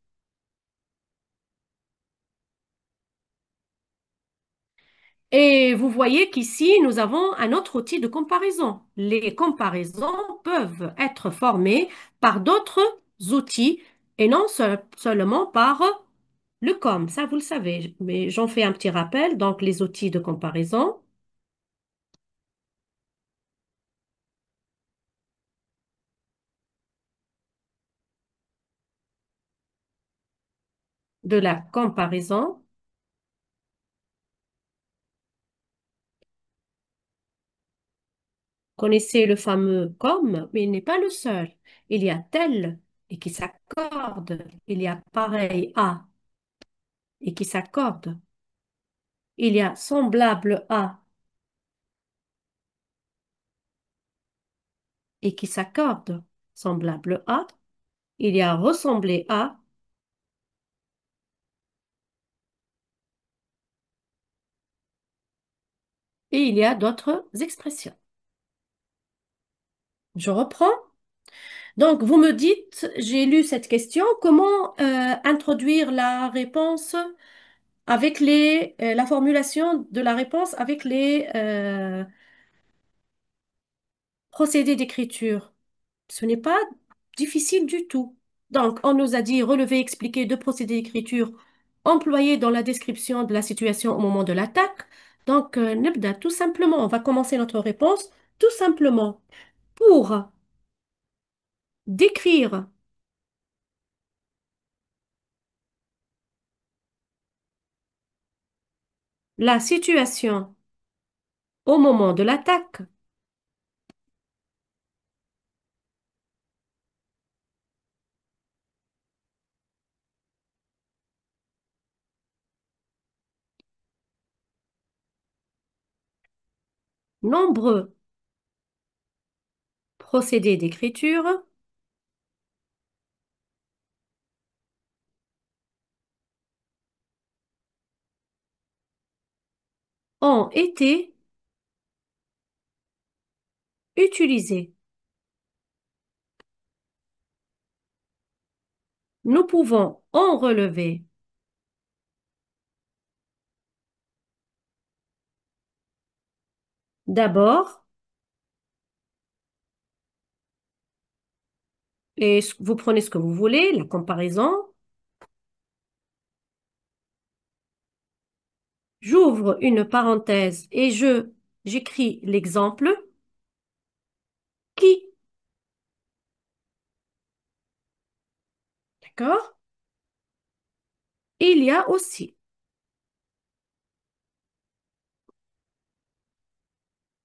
Et vous voyez qu'ici, nous avons un autre outil de comparaison. Les comparaisons peuvent être formées par d'autres outils et non seulement par le com. Ça, vous le savez, mais j'en fais un petit rappel. Donc, les outils de comparaison, de la comparaison. Connaissez le fameux com, mais il n'est pas le seul. Il y a tel et qui s'accorde. Il y a pareil à et qui s'accorde. Il y a semblable à et qui s'accordent, semblable à, il y a ressemblé à, et il y a d'autres expressions. Je reprends. Donc, vous me dites, j'ai lu cette question, comment introduire la réponse avec la formulation de la réponse avec les procédés d'écriture. Ce n'est pas difficile du tout. Donc, on nous a dit relever, expliquer deux procédés d'écriture employés dans la description de la situation au moment de l'attaque. Donc, nabda, tout simplement, on va commencer notre réponse tout simplement pour décrire la situation au moment de l'attaque. Nombreux procédés d'écriture ont été utilisés. Nous pouvons en relever d'abord, et vous prenez ce que vous voulez, la comparaison. J'ouvre une parenthèse et j'écris l'exemple qui, d'accord? Il y a aussi.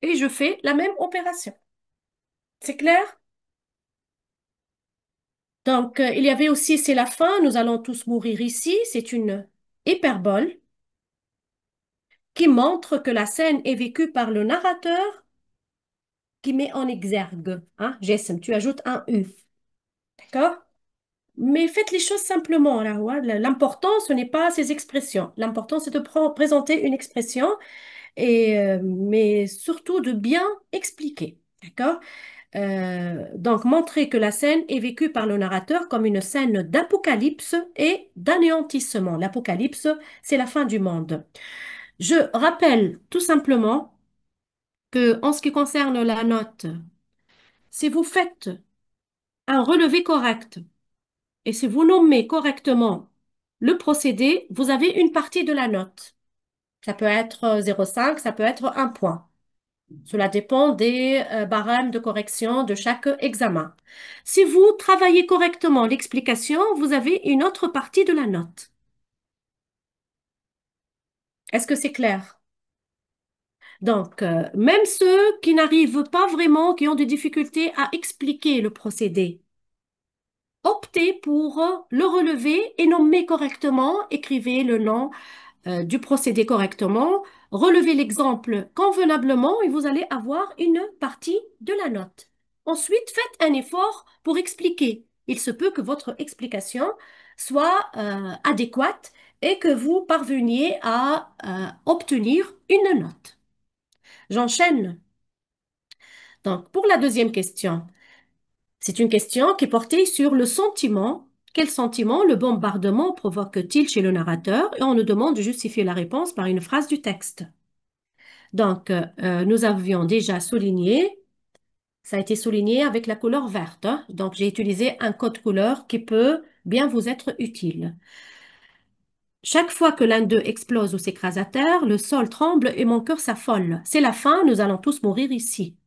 Et je fais la même opération. C'est clair? Donc, il y avait aussi, c'est la fin, nous allons tous mourir ici. C'est une hyperbole qui montre que la scène est vécue par le narrateur qui met en exergue. Hein, Jason, tu ajoutes un U. D'accord? Mais faites les choses simplement. Là, ouais. L'important, ce n'est pas ces expressions. L'important, c'est de présenter une expression, mais surtout de bien expliquer. D'accord? Donc, montrer que la scène est vécue par le narrateur comme une scène d'apocalypse et d'anéantissement. L'apocalypse, c'est la fin du monde. Je rappelle tout simplement que, en ce qui concerne la note, si vous faites un relevé correct et si vous nommez correctement le procédé, vous avez une partie de la note. Ça peut être 0,5, ça peut être un point. Cela dépend des barèmes de correction de chaque examen. Si vous travaillez correctement l'explication, vous avez une autre partie de la note. Est-ce que c'est clair? Donc, même ceux qui n'arrivent pas vraiment, qui ont des difficultés à expliquer le procédé, optez pour le relever et nommer correctement, écrivez le nom du procédé correctement, relevez l'exemple convenablement et vous allez avoir une partie de la note. Ensuite, faites un effort pour expliquer. Il se peut que votre explication soit adéquate et que vous parveniez à obtenir une note. J'enchaîne. Donc, pour la deuxième question, c'est une question qui est portée sur le sentiment. Quel sentiment le bombardement provoque-t-il chez le narrateur? Et on nous demande de justifier la réponse par une phrase du texte. Donc, nous avions déjà souligné, ça a été souligné avec la couleur verte, hein. Donc, j'ai utilisé un code couleur qui peut bien vous être utile. Chaque fois que l'un d'eux explose ou s'écrase à terre, le sol tremble et mon cœur s'affole. C'est la fin, nous allons tous mourir ici.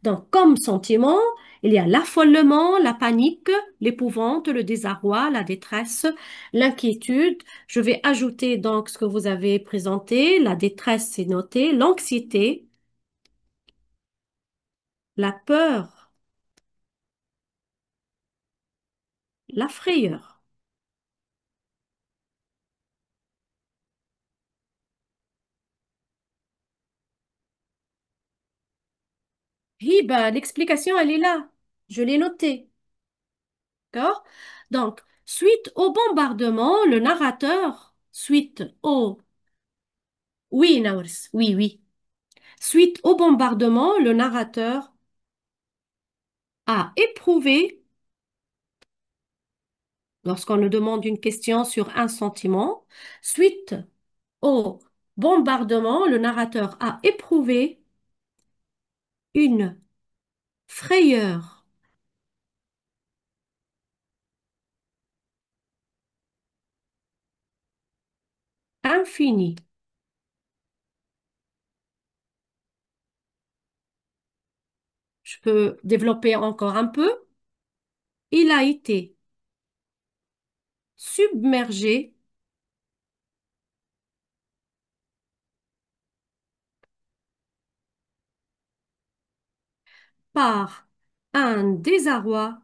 Donc, comme sentiment, il y a l'affolement, la panique, l'épouvante, le désarroi, la détresse, l'inquiétude. Je vais ajouter donc ce que vous avez présenté. La détresse, c'est noté. L'anxiété, la peur, la frayeur. Oui, ben, l'explication, elle est là. Je l'ai notée. D'accord? Donc, suite au bombardement, le narrateur, suite au... Oui, Naurs, oui, oui. Suite au bombardement, le narrateur a éprouvé, lorsqu'on nous demande une question sur un sentiment, suite au bombardement, le narrateur a éprouvé une frayeur infinie. Je peux développer encore un peu. Il a été submergé par un désarroi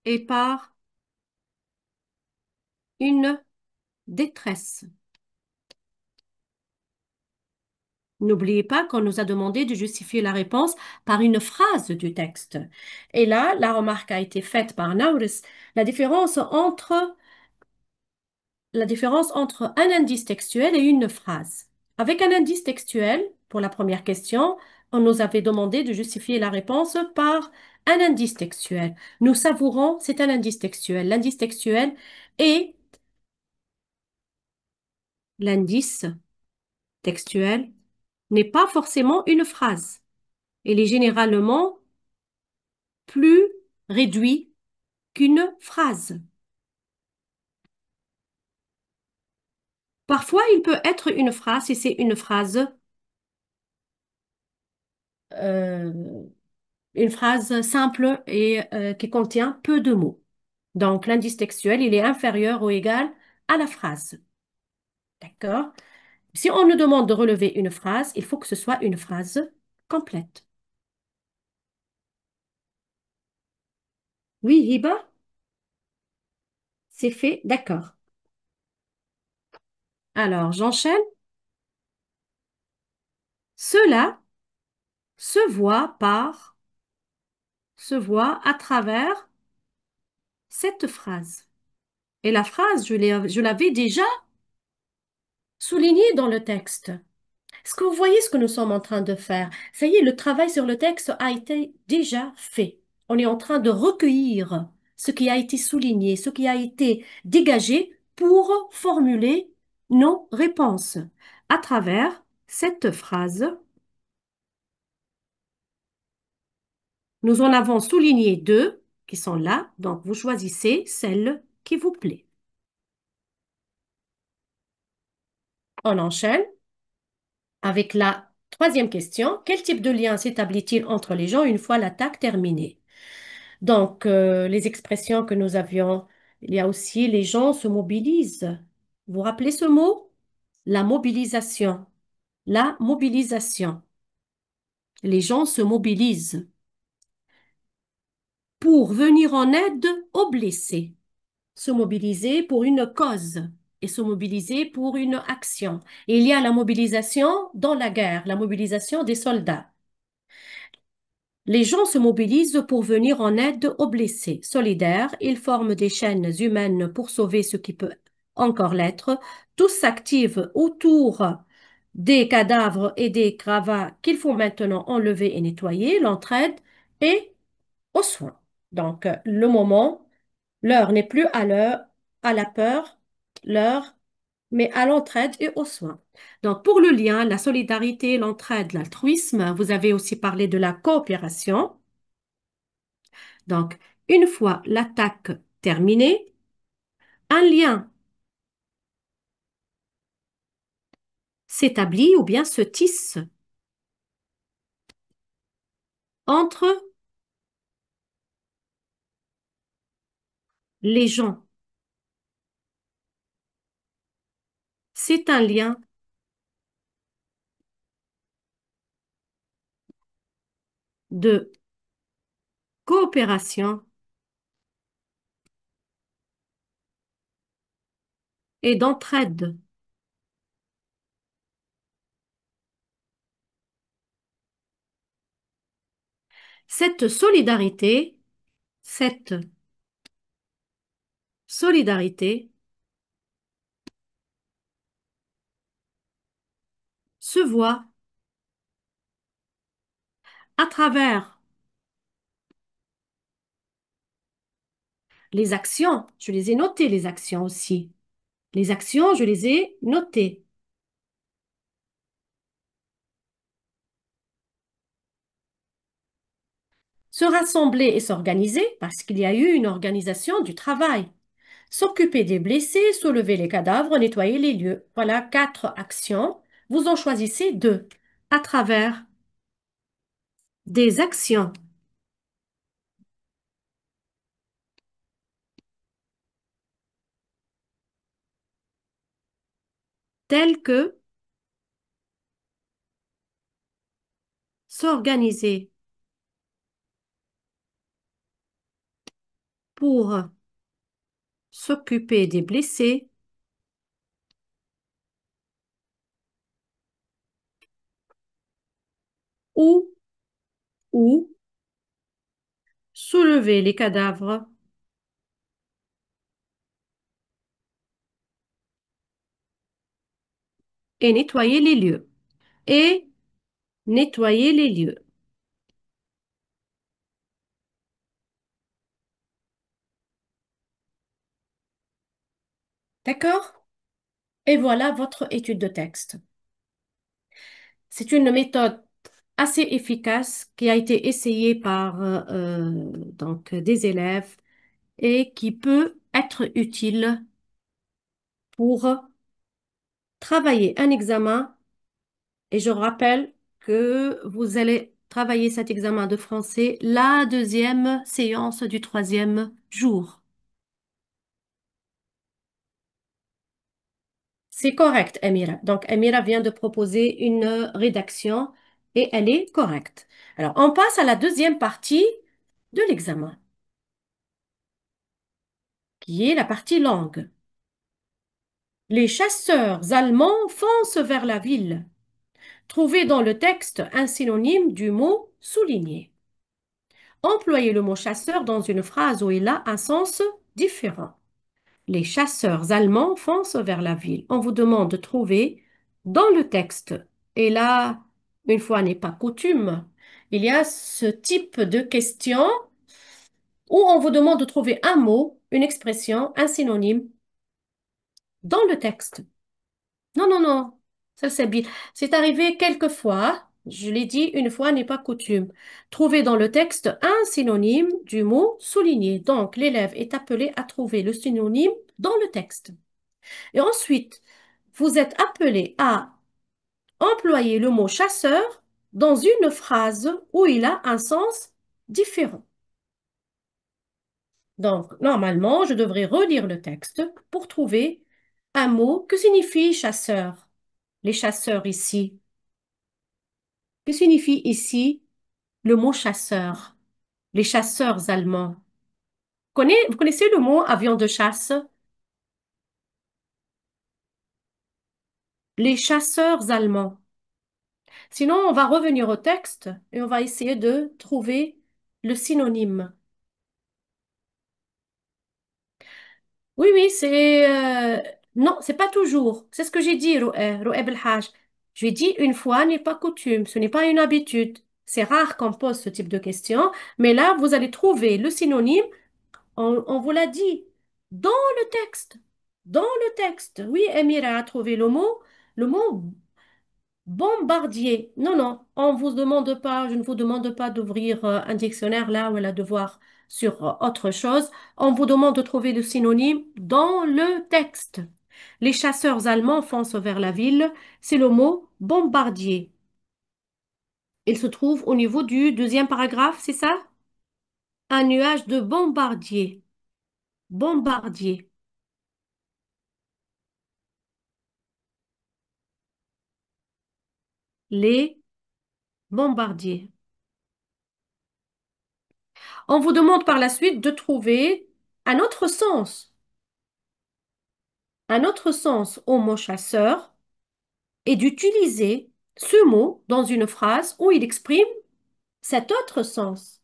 et par une détresse. N'oubliez pas qu'on nous a demandé de justifier la réponse par une phrase du texte. Et là, la remarque a été faite par Naurus. La différence entre, la différence entre un indice textuel et une phrase. Avec un indice textuel, pour la première question, on nous avait demandé de justifier la réponse par un indice textuel. Nous savourons, c'est un indice textuel. L'indice textuel est l'indice textuel n'est pas forcément une phrase. Il est généralement plus réduit qu'une phrase. Parfois, il peut être une phrase et c'est euh, une phrase simple et qui contient peu de mots. Donc, l'indice textuel, il est inférieur ou égal à la phrase. D'accord? Si on nous demande de relever une phrase, il faut que ce soit une phrase complète. Oui, Hiba, c'est fait, d'accord. Alors, j'enchaîne. Cela se voit à travers cette phrase. Et la phrase, je l'avais déjà soulignée dans le texte. Est-ce que vous voyez ce que nous sommes en train de faire? Ça y est, le travail sur le texte a été déjà fait. On est en train de recueillir ce qui a été souligné, ce qui a été dégagé pour formuler nos réponses. À travers cette phrase, nous en avons souligné deux qui sont là, donc vous choisissez celle qui vous plaît. On enchaîne avec la troisième question. Quel type de lien s'établit-il entre les gens une fois l'attaque terminée? Donc, les expressions que nous avions, il y a aussi les gens se mobilisent. Vous vous rappelez ce mot? La mobilisation. La mobilisation. Les gens se mobilisent pour venir en aide aux blessés. Se mobiliser pour une cause et se mobiliser pour une action. Et il y a la mobilisation dans la guerre, la mobilisation des soldats. Les gens se mobilisent pour venir en aide aux blessés. Solidaires, ils forment des chaînes humaines pour sauver ce qui peut encore l'être. Tous s'activent autour des cadavres et des gravats qu'il faut maintenant enlever et nettoyer, l'entraide et aux soins. Donc, le moment, l'heure n'est plus à la peur, l'heure, mais à l'entraide et aux soins. Donc, pour le lien, la solidarité, l'entraide, l'altruisme, vous avez aussi parlé de la coopération. Donc, une fois l'attaque terminée, un lien s'établit ou bien se tisse entre les gens. C'est un lien de coopération et d'entraide. Cette solidarité, cette solidarité se voit à travers les actions. Je les ai notées, les actions aussi. Les actions, je les ai notées. Se rassembler et s'organiser parce qu'il y a eu une organisation du travail. S'occuper des blessés, soulever les cadavres, nettoyer les lieux. Voilà quatre actions. Vous en choisissez deux à travers des actions telles que s'organiser pour s'occuper des blessés ou, ou soulever les cadavres et nettoyer les lieux. Et nettoyer les lieux. D'accord? Et voilà votre étude de texte. C'est une méthode assez efficace qui a été essayée par donc des élèves et qui peut être utile pour travailler un examen. Et je rappelle que vous allez travailler cet examen de français la deuxième séance du troisième jour. C'est correct, Amira. Donc, Amira vient de proposer une rédaction et elle est correcte. Alors, on passe à la deuxième partie de l'examen. qui est la partie langue. Les chasseurs allemands foncent vers la ville. Trouvez dans le texte un synonyme du mot souligné. Employez le mot chasseur dans une phrase où il a un sens différent. Les chasseurs allemands foncent vers la ville. On vous demande de trouver dans le texte. Et là, une fois n'est pas coutume, il y a ce type de question où on vous demande de trouver un mot, une expression, un synonyme dans le texte. Non, non, non, ça c'est bien. C'est arrivé quelques fois, je l'ai dit, une fois n'est pas coutume. Trouver dans le texte un synonyme du mot souligné. Donc, l'élève est appelé à trouver le synonyme dans le texte. Et ensuite, vous êtes appelé à employer le mot chasseur dans une phrase où il a un sens différent. Donc, normalement, je devrais relire le texte pour trouver un mot que signifie chasseur. Les chasseurs ici. Que signifie ici le mot chasseur? Les chasseurs allemands. Vous connaissez le mot avion de chasse? Les chasseurs allemands. Sinon, on va revenir au texte et on va essayer de trouver le synonyme. Oui, oui, non, c'est pas toujours. C'est ce que j'ai dit, Roué Belhaj. J'ai dit une fois n'est pas coutume, ce n'est pas une habitude. C'est rare qu'on pose ce type de questions, mais là, vous allez trouver le synonyme, on vous l'a dit, dans le texte. Dans le texte. Oui, Emira a trouvé le mot bombardier. Non, non, on vous demande pas, je ne vous demande pas d'ouvrir un dictionnaire là ou là de voir sur autre chose. On vous demande de trouver le synonyme dans le texte. Les chasseurs allemands foncent vers la ville. C'est le mot bombardier. Il se trouve au niveau du deuxième paragraphe, c'est ça? Un nuage de bombardier. Bombardier. Les bombardiers. On vous demande par la suite de trouver un autre sens au mot chasseur et d'utiliser ce mot dans une phrase où il exprime cet autre sens.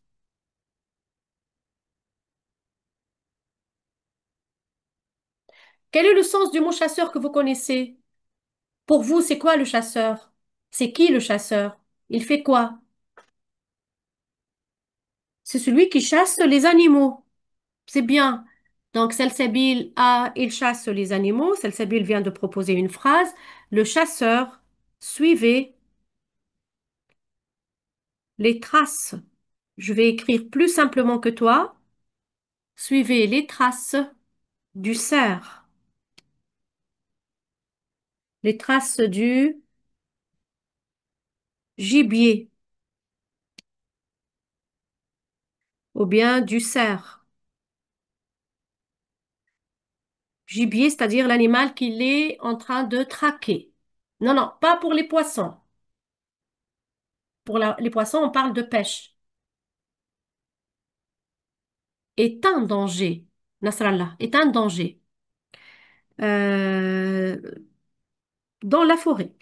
Quel est le sens du mot chasseur que vous connaissez? Pour vous, c'est quoi le chasseur? C'est qui le chasseur? Il fait quoi? C'est celui qui chasse les animaux. C'est bien. Donc, Salsabil a, il chasse les animaux. Salsabil vient de proposer une phrase. Le chasseur suivait les traces. Je vais écrire plus simplement que toi. Suivez les traces du cerf. Les traces du gibier ou bien du cerf. Gibier, c'est-à-dire l'animal qu'il est en train de traquer. Non, non, pas pour les poissons. Pour les poissons, on parle de pêche. Est un danger. Nasrallah, est un danger. Euh, dans la forêt.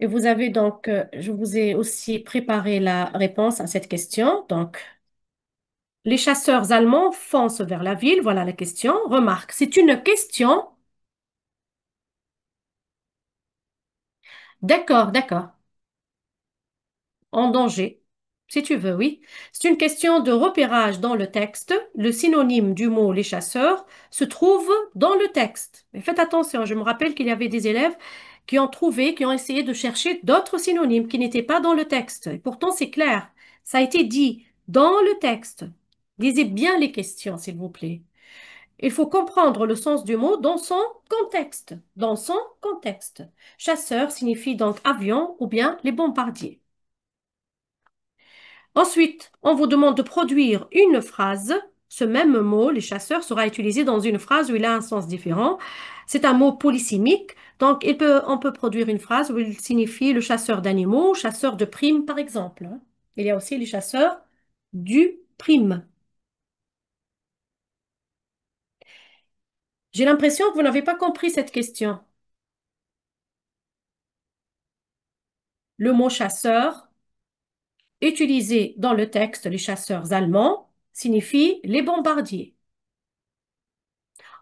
Et vous avez donc, je vous ai aussi préparé la réponse à cette question. Donc, les chasseurs allemands foncent vers la ville. Voilà la question. Remarque, c'est une question. D'accord, d'accord. En danger, si tu veux, oui. C'est une question de repérage dans le texte. Le synonyme du mot les chasseurs se trouve dans le texte. Mais faites attention, je me rappelle qu'il y avait des élèves qui ont trouvé, qui ont essayé de chercher d'autres synonymes qui n'étaient pas dans le texte. Et pourtant, c'est clair. Ça a été dit dans le texte. Lisez bien les questions, s'il vous plaît. Il faut comprendre le sens du mot dans son contexte. Dans son contexte. Chasseur signifie donc avion ou bien les bombardiers. Ensuite, on vous demande de produire une phrase. Ce même mot, les chasseurs, sera utilisé dans une phrase où il a un sens différent. C'est un mot polysémique, donc on peut produire une phrase où il signifie le chasseur d'animaux, chasseur de primes, par exemple, hein. Il y a aussi les chasseurs du prime. J'ai l'impression que vous n'avez pas compris cette question. Le mot chasseur, utilisé dans le texte les chasseurs allemands, signifie les bombardiers.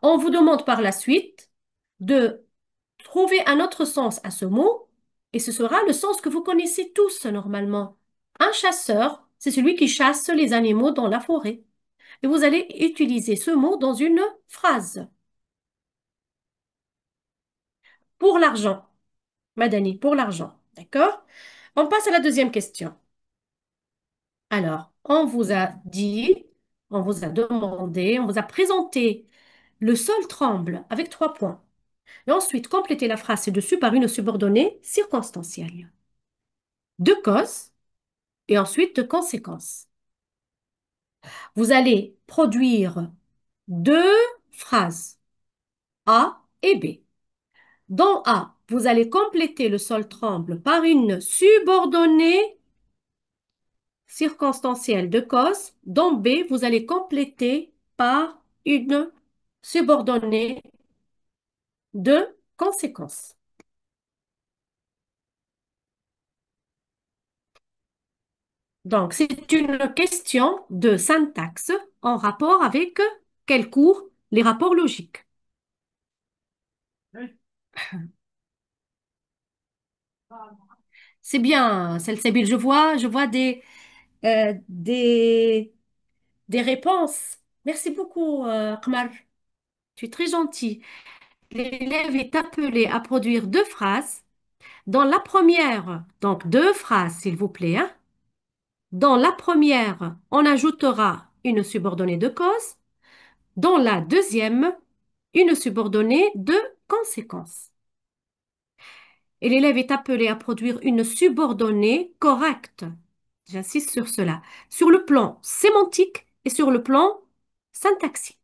On vous demande par la suite de trouver un autre sens à ce mot, et ce sera le sens que vous connaissez tous normalement. Un chasseur, c'est celui qui chasse les animaux dans la forêt. Et vous allez utiliser ce mot dans une phrase. Pour l'argent, Madani, pour l'argent. D'accord? On passe à la deuxième question. Alors, on vous a dit, on vous a demandé, on vous a présenté le sol tremble avec 3 points. Et ensuite, complétez la phrase ci-dessus par une subordonnée circonstancielle. De cause et ensuite de conséquence. Vous allez produire deux phrases, A et B. Dans A, vous allez compléter le sol tremble par une subordonnée circonstancielle de cause. Dans B, vous allez compléter par une subordonnée de conséquence. Donc, c'est une question de syntaxe en rapport avec quel cours? Les rapports logiques. C'est bien, Salsabil. Je vois euh, des, des réponses. Merci beaucoup, Qmar. Tu es très gentil. L'élève est appelé à produire deux phrases. Dans la première, donc deux phrases, s'il vous plaît, hein. Dans la première, on ajoutera une subordonnée de cause. Dans la deuxième, une subordonnée de conséquence. Et l'élève est appelé à produire une subordonnée correcte. J'insiste sur cela. Sur le plan sémantique et sur le plan syntaxique.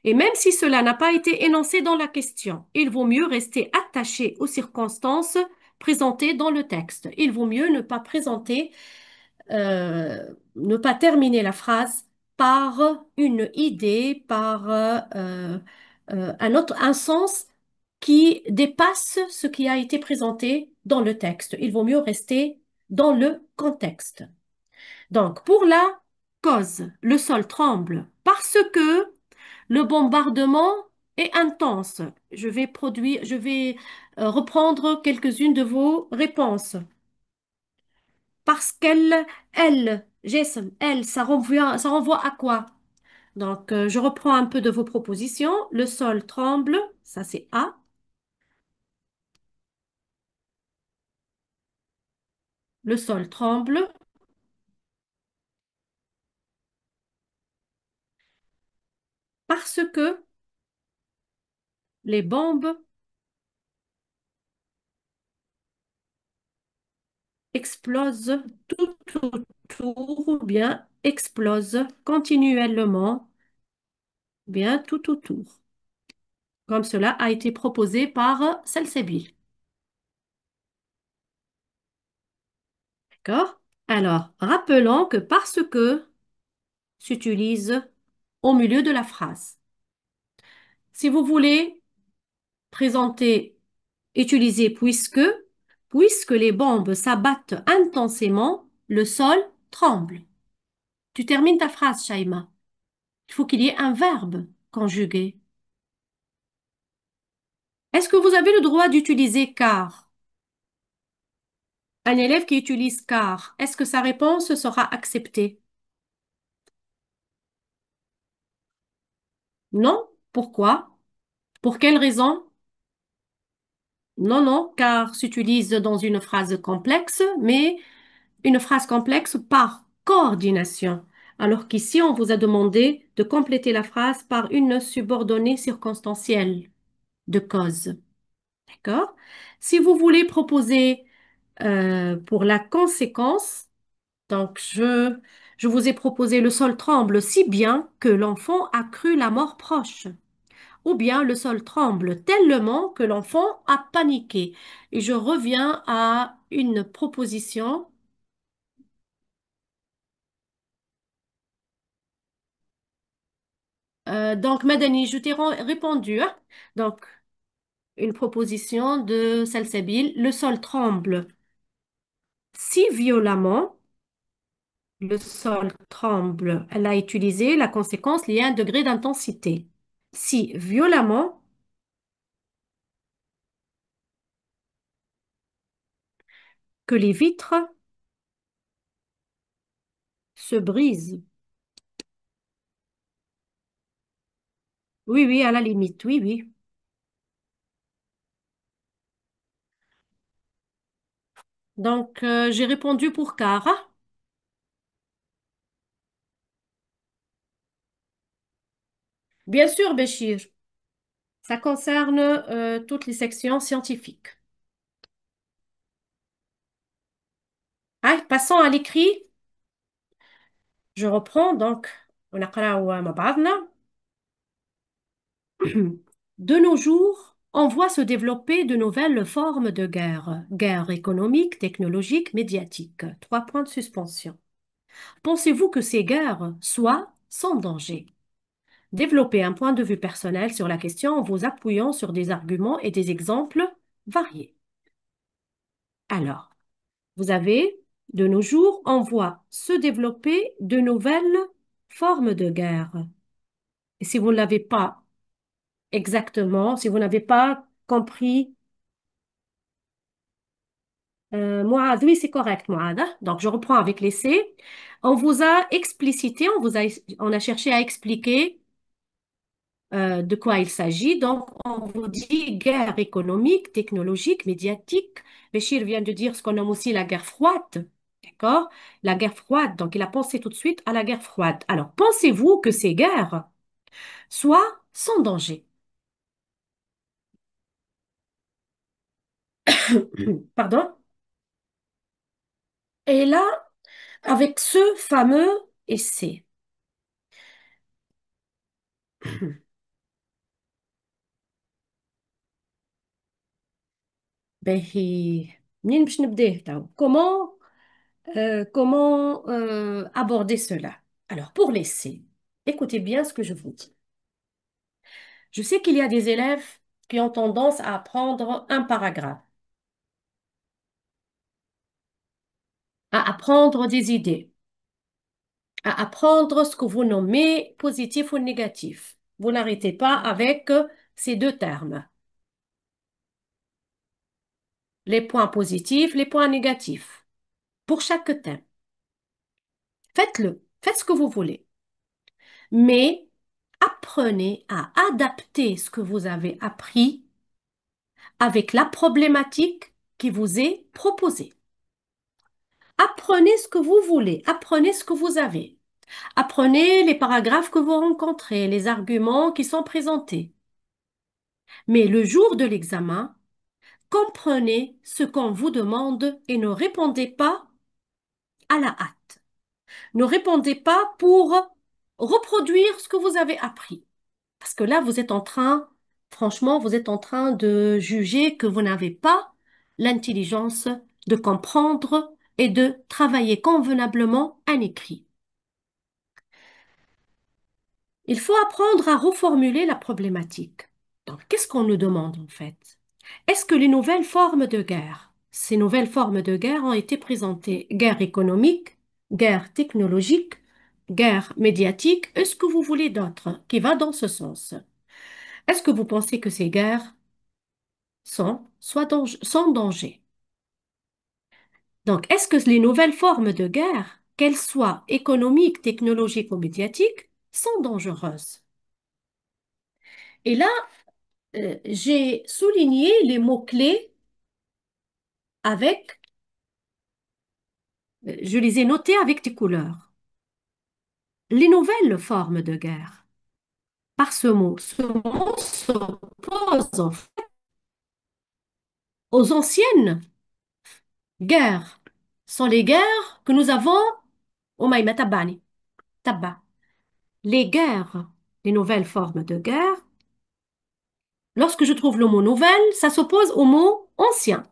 Et même si cela n'a pas été énoncé dans la question, il vaut mieux rester attaché aux circonstances présentées dans le texte. Il vaut mieux ne pas présenter, ne pas terminer la phrase par une idée, par un sens qui dépasse ce qui a été présenté dans le texte. Il vaut mieux rester dans le contexte. Donc, pour la cause, le sol tremble parce que le bombardement est intense. Je vais reprendre quelques-unes de vos réponses. Parce Jason, elle, ça renvoie à quoi? Donc, je reprends un peu de vos propositions. Le sol tremble, ça c'est A. Le sol tremble parce que les bombes explosent tout autour, ou bien explosent continuellement, ou bien tout autour, comme cela a été proposé par Salsabil. D'accord? Alors, rappelons que parce que s'utilise au milieu de la phrase. Si vous voulez présenter, utiliser puisque les bombes s'abattent intensément, le sol tremble. Tu termines ta phrase, Shaima. Il faut qu'il y ait un verbe conjugué. Est-ce que vous avez le droit d'utiliser car? Un élève qui utilise car, est-ce que sa réponse sera acceptée? Non? Pourquoi? Pour quelle raison? Non, non, car s'utilise dans une phrase complexe, mais une phrase complexe par coordination. Alors qu'ici, on vous a demandé de compléter la phrase par une subordonnée circonstancielle de cause. D'accord? Si vous voulez proposer pour la conséquence, donc Je vous ai proposé le sol tremble si bien que l'enfant a cru la mort proche. Ou bien le sol tremble tellement que l'enfant a paniqué. Et je reviens à une proposition. Donc, Madani, je t'ai répondu, hein. Donc, une proposition de Salsabil. Le sol tremble si violemment, le sol tremble. Elle a utilisé la conséquence liée à un degré d'intensité. Si violemment que les vitres se brisent. Oui, oui, à la limite, oui, oui. Donc, j'ai répondu pour Cara. Bien sûr, Béchir, ça concerne toutes les sections scientifiques. Ah, passons à l'écrit. Je reprends donc. ونقرأ مع بعضنا. De nos jours, on voit se développer de nouvelles formes de guerre. Guerre économique, technologique, médiatique. Trois points de suspension. Pensez-vous que ces guerres soient sans danger? Développez un point de vue personnel sur la question en vous appuyant sur des arguments et des exemples variés. Alors, vous avez, de nos jours, on voit se développer de nouvelles formes de guerre. Et si vous ne l'avez pas exactement, si vous n'avez pas compris, Mouad, oui, c'est correct, Mouad, hein. Donc, je reprends avec l'essai. On vous a explicité, on a cherché à expliquer de quoi il s'agit. Donc, on vous dit guerre économique, technologique, médiatique. Béchir vient de dire ce qu'on nomme aussi la guerre froide. D'accord? La guerre froide. Donc, il a pensé tout de suite à la guerre froide. Alors, pensez-vous que ces guerres soient sans danger? Pardon? Et là, avec ce fameux essai. باهي. منين باش نبداه تو؟ Comment aborder cela? Alors, pour l'essai, écoutez bien ce que je vous dis. Je sais qu'il y a des élèves qui ont tendance à apprendre un paragraphe, à apprendre des idées, à apprendre ce que vous nommez positif ou négatif. Vous n'arrêtez pas avec ces deux termes, les points positifs, les points négatifs, pour chaque thème. Faites-le, faites ce que vous voulez, mais apprenez à adapter ce que vous avez appris avec la problématique qui vous est proposée. Apprenez ce que vous voulez, apprenez ce que vous avez. Apprenez les paragraphes que vous rencontrez, les arguments qui sont présentés. Mais le jour de l'examen, comprenez ce qu'on vous demande et ne répondez pas à la hâte. Ne répondez pas pour reproduire ce que vous avez appris. Parce que là, vous êtes en train, franchement, vous êtes en train de juger que vous n'avez pas l'intelligence de comprendre et de travailler convenablement un écrit. Il faut apprendre à reformuler la problématique. Donc, qu'est-ce qu'on nous demande en fait? Est-ce que les nouvelles formes de guerre, ces nouvelles formes de guerre ont été présentées? Guerre économique, guerre technologique, guerre médiatique, est-ce que vous voulez d'autres qui va dans ce sens? Est-ce que vous pensez que ces guerres sont sans danger? Donc, est-ce que les nouvelles formes de guerre, qu'elles soient économiques, technologiques ou médiatiques, sont dangereuses? Et là, j'ai souligné les mots-clés avec, je les ai notés avec des couleurs. Les nouvelles formes de guerre. Par ce mot s'oppose en fait aux anciennes guerres. Ce sont les guerres que nous avons Umayma tabbani, tabba. Les guerres, les nouvelles formes de guerre, lorsque je trouve le mot nouvelle, ça s'oppose au mot ancien.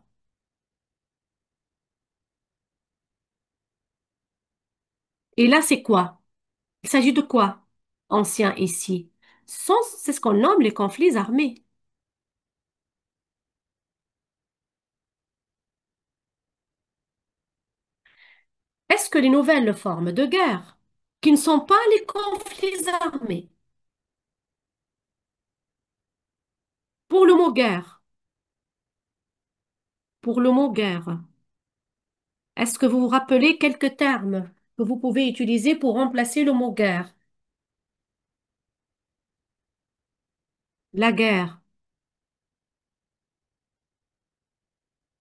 Et là, c'est quoi? Il s'agit de quoi? Ancien ici. C'est ce qu'on nomme les conflits armés. Est-ce que les nouvelles formes de guerre, qui ne sont pas les conflits armés, pour le mot guerre, pour le mot guerre, est-ce que vous vous rappelez quelques termes que vous pouvez utiliser pour remplacer le mot guerre? La guerre,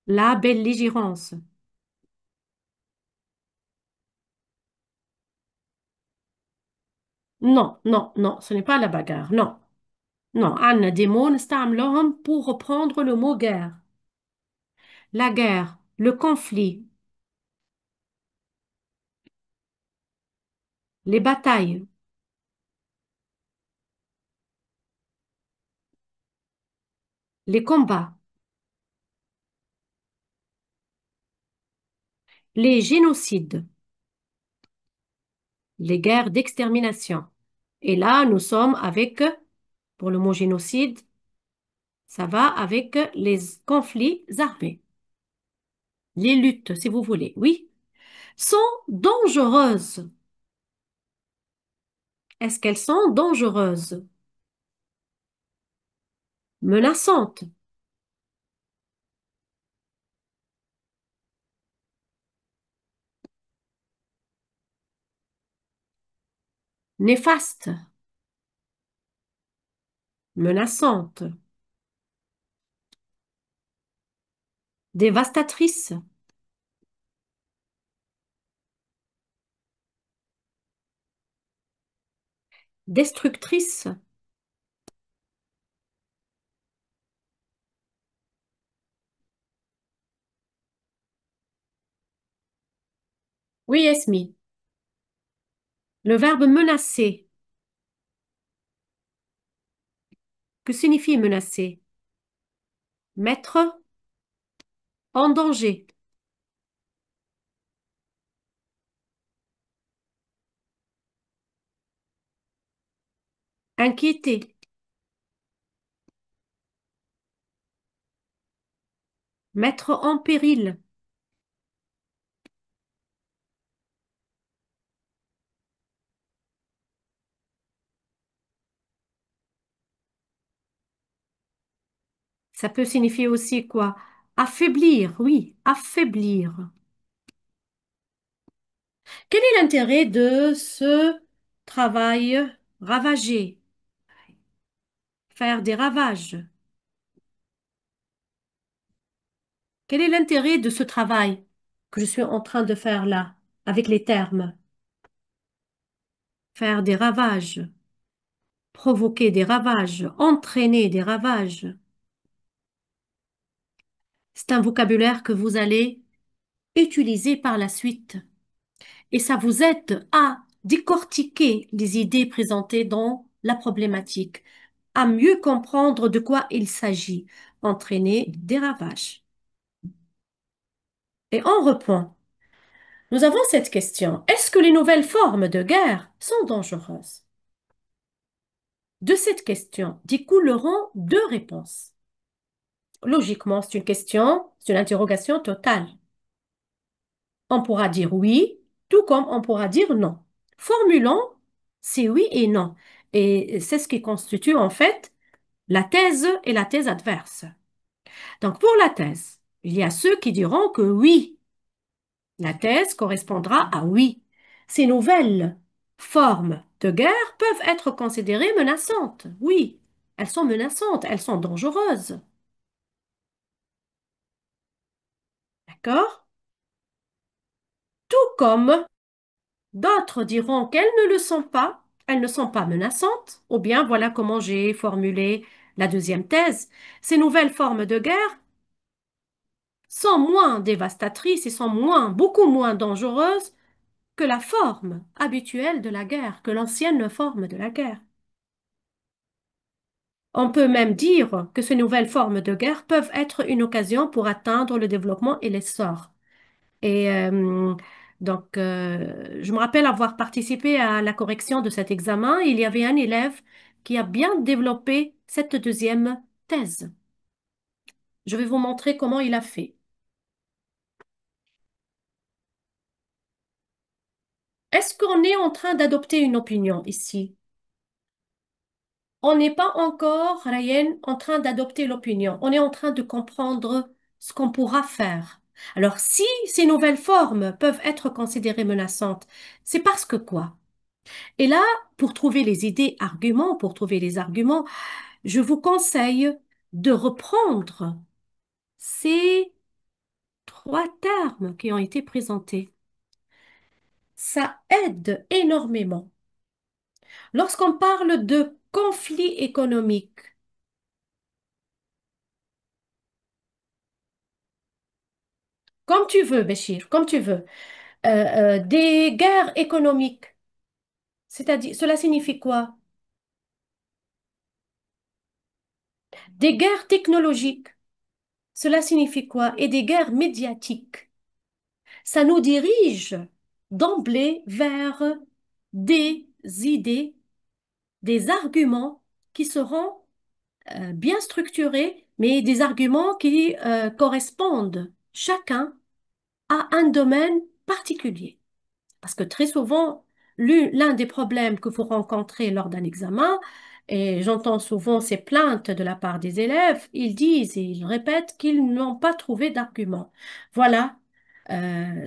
la belligérance. Non, non, non, ce n'est pas la bagarre, non. Non, عندنا des mots نستعملوهم pour reprendre le mot guerre. La guerre, le conflit, les batailles, les combats, les génocides, les guerres d'extermination. Et là, nous sommes avec, pour le mot génocide, ça va avec les conflits armés, les luttes, si vous voulez, oui, sont dangereuses. Est-ce qu'elles sont dangereuses, menaçantes, néfastes, menaçantes, dévastatrices, destructrices? Oui, Esmi. Le verbe menacer, que signifie menacer? Mettre en danger, inquiéter, mettre en péril, ça peut signifier aussi quoi? Affaiblir, oui, affaiblir. Quel est l'intérêt de ce travail ravager, faire des ravages? Quel est l'intérêt de ce travail que je suis en train de faire là, avec les termes? Faire des ravages, provoquer des ravages, entraîner des ravages. C'est un vocabulaire que vous allez utiliser par la suite. Et ça vous aide à décortiquer les idées présentées dans la problématique, à mieux comprendre de quoi il s'agit, entraîner des ravages. Et on reprend. Nous avons cette question. Est-ce que les nouvelles formes de guerre sont dangereuses? De cette question découleront deux réponses. Logiquement, c'est une question, c'est une interrogation totale. On pourra dire oui, tout comme on pourra dire non. Formulons, c'est oui et non. Et c'est ce qui constitue en fait la thèse et la thèse adverse. Donc pour la thèse, il y a ceux qui diront que oui, la thèse correspondra à oui. Ces nouvelles formes de guerre peuvent être considérées menaçantes. Oui, elles sont menaçantes, elles sont dangereuses. D'accord? Tout comme d'autres diront qu'elles ne le sont pas, elles ne sont pas menaçantes, ou bien voilà comment j'ai formulé la deuxième thèse. Ces nouvelles formes de guerre sont moins dévastatrices et sont beaucoup moins dangereuses que la forme habituelle de la guerre, que l'ancienne forme de la guerre. On peut même dire que ces nouvelles formes de guerre peuvent être une occasion pour atteindre le développement et l'essor. Et je me rappelle avoir participé à la correction de cet examen. Il y avait un élève qui a bien développé cette deuxième thèse. Je vais vous montrer comment il a fait. Est-ce qu'on est en train d'adopter une opinion ici? On n'est pas encore, Ryan, en train d'adopter l'opinion. On est en train de comprendre ce qu'on pourra faire. Alors, si ces nouvelles formes peuvent être considérées menaçantes, c'est parce que quoi? Et là, pour trouver les idées, arguments, pour trouver les arguments, je vous conseille de reprendre ces trois termes qui ont été présentés. Ça aide énormément. Lorsqu'on parle de conflit économique, comme tu veux, Béchir, comme tu veux, des guerres économiques, c'est-à-dire, cela signifie quoi? Des guerres technologiques, cela signifie quoi? Et des guerres médiatiques. Ça nous dirige d'emblée vers des idées, des arguments qui seront bien structurés, mais des arguments qui correspondent chacun à un domaine particulier. Parce que très souvent, l'un des problèmes que vous rencontrez lors d'un examen, et j'entends souvent ces plaintes de la part des élèves, ils disent et ils répètent qu'ils n'ont pas trouvé d'argument. Voilà,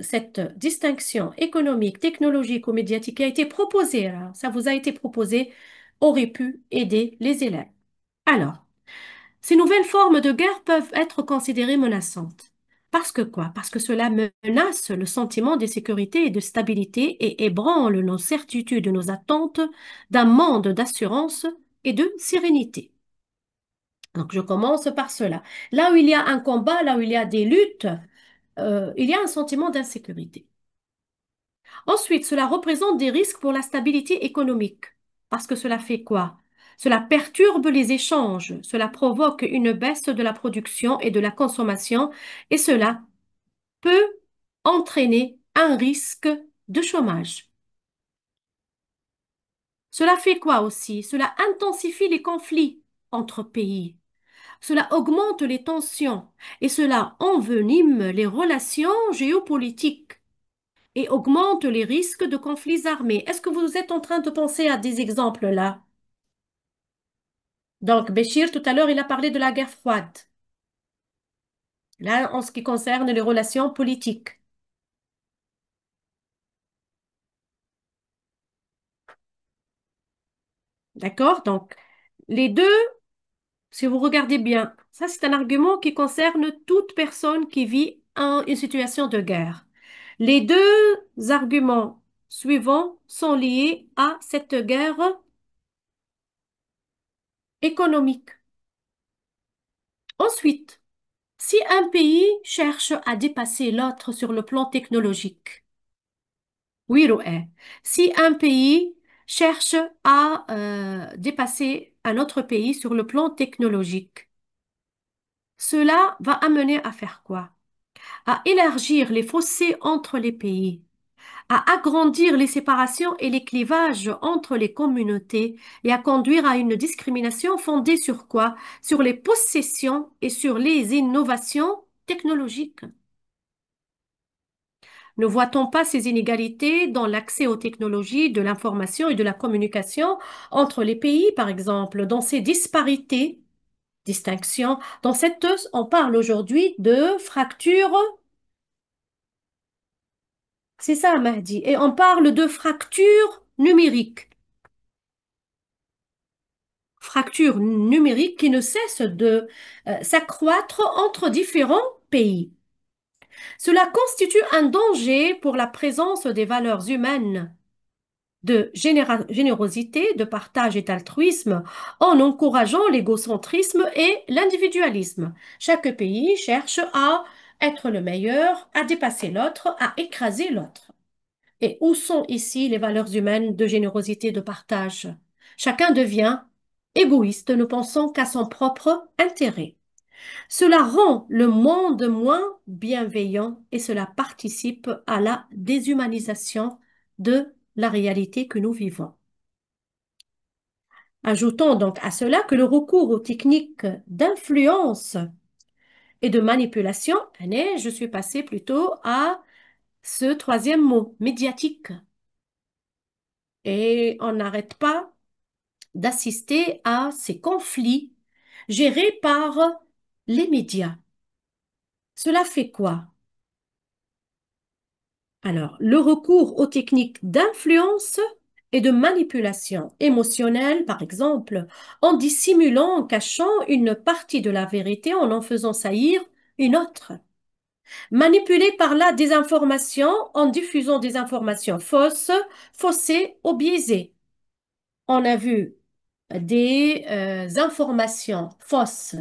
cette distinction économique, technologique ou médiatique qui a été proposée, là, ça vous a été proposé, aurait pu aider les élèves. Alors, ces nouvelles formes de guerre peuvent être considérées menaçantes. Parce que quoi? Parce que cela menace le sentiment de sécurité et de stabilité et ébranle nos certitudes, nos attentes d'un monde d'assurance et de sérénité. Donc je commence par cela. Là où il y a un combat, là où il y a des luttes, il y a un sentiment d'insécurité. Ensuite, cela représente des risques pour la stabilité économique. Parce que cela fait quoi? Cela perturbe les échanges, cela provoque une baisse de la production et de la consommation, et cela peut entraîner un risque de chômage. Cela fait quoi aussi? Cela intensifie les conflits entre pays. Cela augmente les tensions et cela envenime les relations géopolitiques et augmente les risques de conflits armés. Est-ce que vous êtes en train de penser à des exemples là? Donc, Béchir, tout à l'heure, il a parlé de la guerre froide. Là, en ce qui concerne les relations politiques. D'accord? Donc, les deux, si vous regardez bien, ça, c'est un argument qui concerne toute personne qui vit une situation de guerre. Les deux arguments suivants sont liés à cette guerre économique. Ensuite, si un pays cherche à dépasser l'autre sur le plan technologique, oui, Roé, si un pays cherche à dépasser un autre pays sur le plan technologique, cela va amener à faire quoi? À élargir les fossés entre les pays, à agrandir les séparations et les clivages entre les communautés et à conduire à une discrimination fondée sur quoi? Sur les possessions et sur les innovations technologiques. Ne voit-on pas ces inégalités dans l'accès aux technologies, de l'information et de la communication entre les pays, par exemple, dans ces disparités, distinctions, dans cette, on parle aujourd'hui de fracture, c'est ça, Mahdi, et on parle de fracture numérique. Fracture numérique qui ne cesse de s'accroître entre différents pays. Cela constitue un danger pour la présence des valeurs humaines de générosité, de partage et d'altruisme en encourageant l'égocentrisme et l'individualisme. Chaque pays cherche à être le meilleur, à dépasser l'autre, à écraser l'autre. Et où sont ici les valeurs humaines de générosité, de partage? Chacun devient égoïste, ne pensant qu'à son propre intérêt. Cela rend le monde moins bienveillant et cela participe à la déshumanisation de la réalité que nous vivons. Ajoutons donc à cela que le recours aux techniques d'influence et de manipulation, allez, je suis passée plutôt à ce troisième mot, médiatique. Et on n'arrête pas d'assister à ces conflits gérés par les médias. Cela fait quoi? Alors, le recours aux techniques d'influence et de manipulation émotionnelle, par exemple, en dissimulant, en cachant une partie de la vérité, en faisant saillir une autre. Manipuler par la désinformation, en diffusant des informations fausses, faussées ou biaisées. On a vu des informations fausses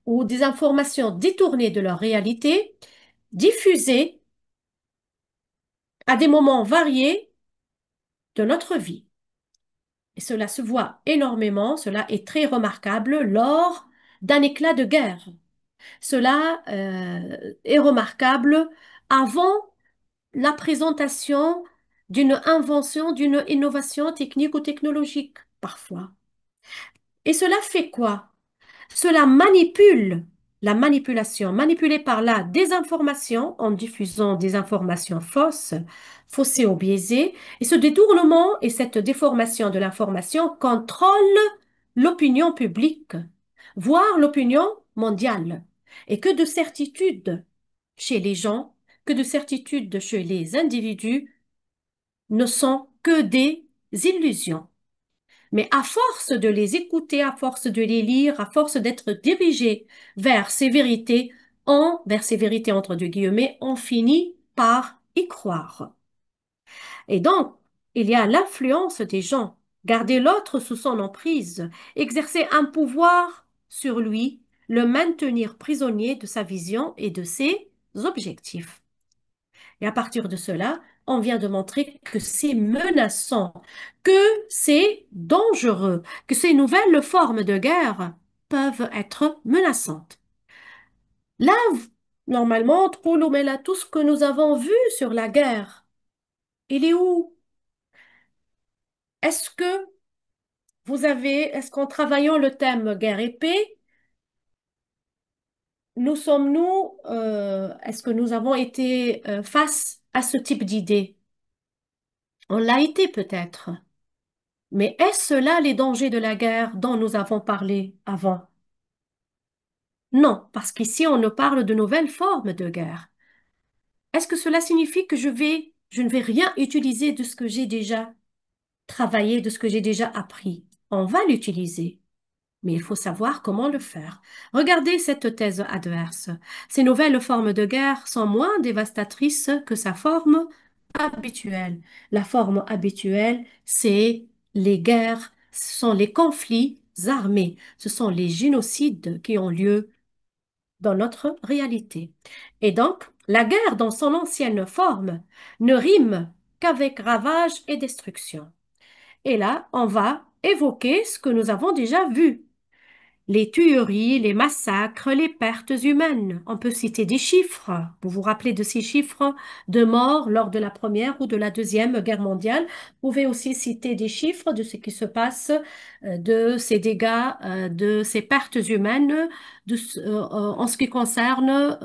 ou des informations détournées de leur réalité, diffusées à des moments variés de notre vie. Et cela se voit énormément, cela est très remarquable lors d'un éclat de guerre. Cela est remarquable avant la présentation d'une invention, d'une innovation technique ou technologique, parfois. Et cela fait quoi? Cela manipule la manipulation, manipulée par la désinformation en diffusant des informations fausses, faussées ou biaisées. Et ce détournement et cette déformation de l'information contrôlent l'opinion publique, voire l'opinion mondiale. Et que de certitude chez les gens, que de certitude chez les individus ne sont que des illusions. Mais à force de les écouter, à force de les lire, à force d'être dirigé vers ces vérités, vers ces vérités entre deux guillemets, on finit par y croire. Et donc, il y a l'influence des gens, garder l'autre sous son emprise, exercer un pouvoir sur lui, le maintenir prisonnier de sa vision et de ses objectifs. Et à partir de cela, on vient de montrer que c'est menaçant, que c'est dangereux, que ces nouvelles formes de guerre peuvent être menaçantes. Là, normalement, Trulumela, tout ce que nous avons vu sur la guerre, il est où? Est-ce que est-ce qu'en travaillant le thème guerre et paix, est-ce que nous avons été face à ce type d'idée? On l'a été peut-être. Mais est-ce là les dangers de la guerre dont nous avons parlé avant? Non, parce qu'ici on nous parle de nouvelles formes de guerre. Est-ce que cela signifie que je ne vais rien utiliser de ce que j'ai déjà travaillé, de ce que j'ai déjà appris? On va l'utiliser, mais il faut savoir comment le faire. Regardez cette thèse adverse. Ces nouvelles formes de guerre sont moins dévastatrices que sa forme habituelle. La forme habituelle, c'est les guerres, ce sont les conflits armés, ce sont les génocides qui ont lieu dans notre réalité. Et donc, la guerre dans son ancienne forme ne rime qu'avec ravage et destruction. Et là, on va évoquer ce que nous avons déjà vu. Les tueries, les massacres, les pertes humaines. On peut citer des chiffres. Vous vous rappelez de ces chiffres de morts lors de la Première ou de la Deuxième Guerre mondiale. Vous pouvez aussi citer des chiffres de ce qui se passe, de ces dégâts, de ces pertes humaines en ce qui concerne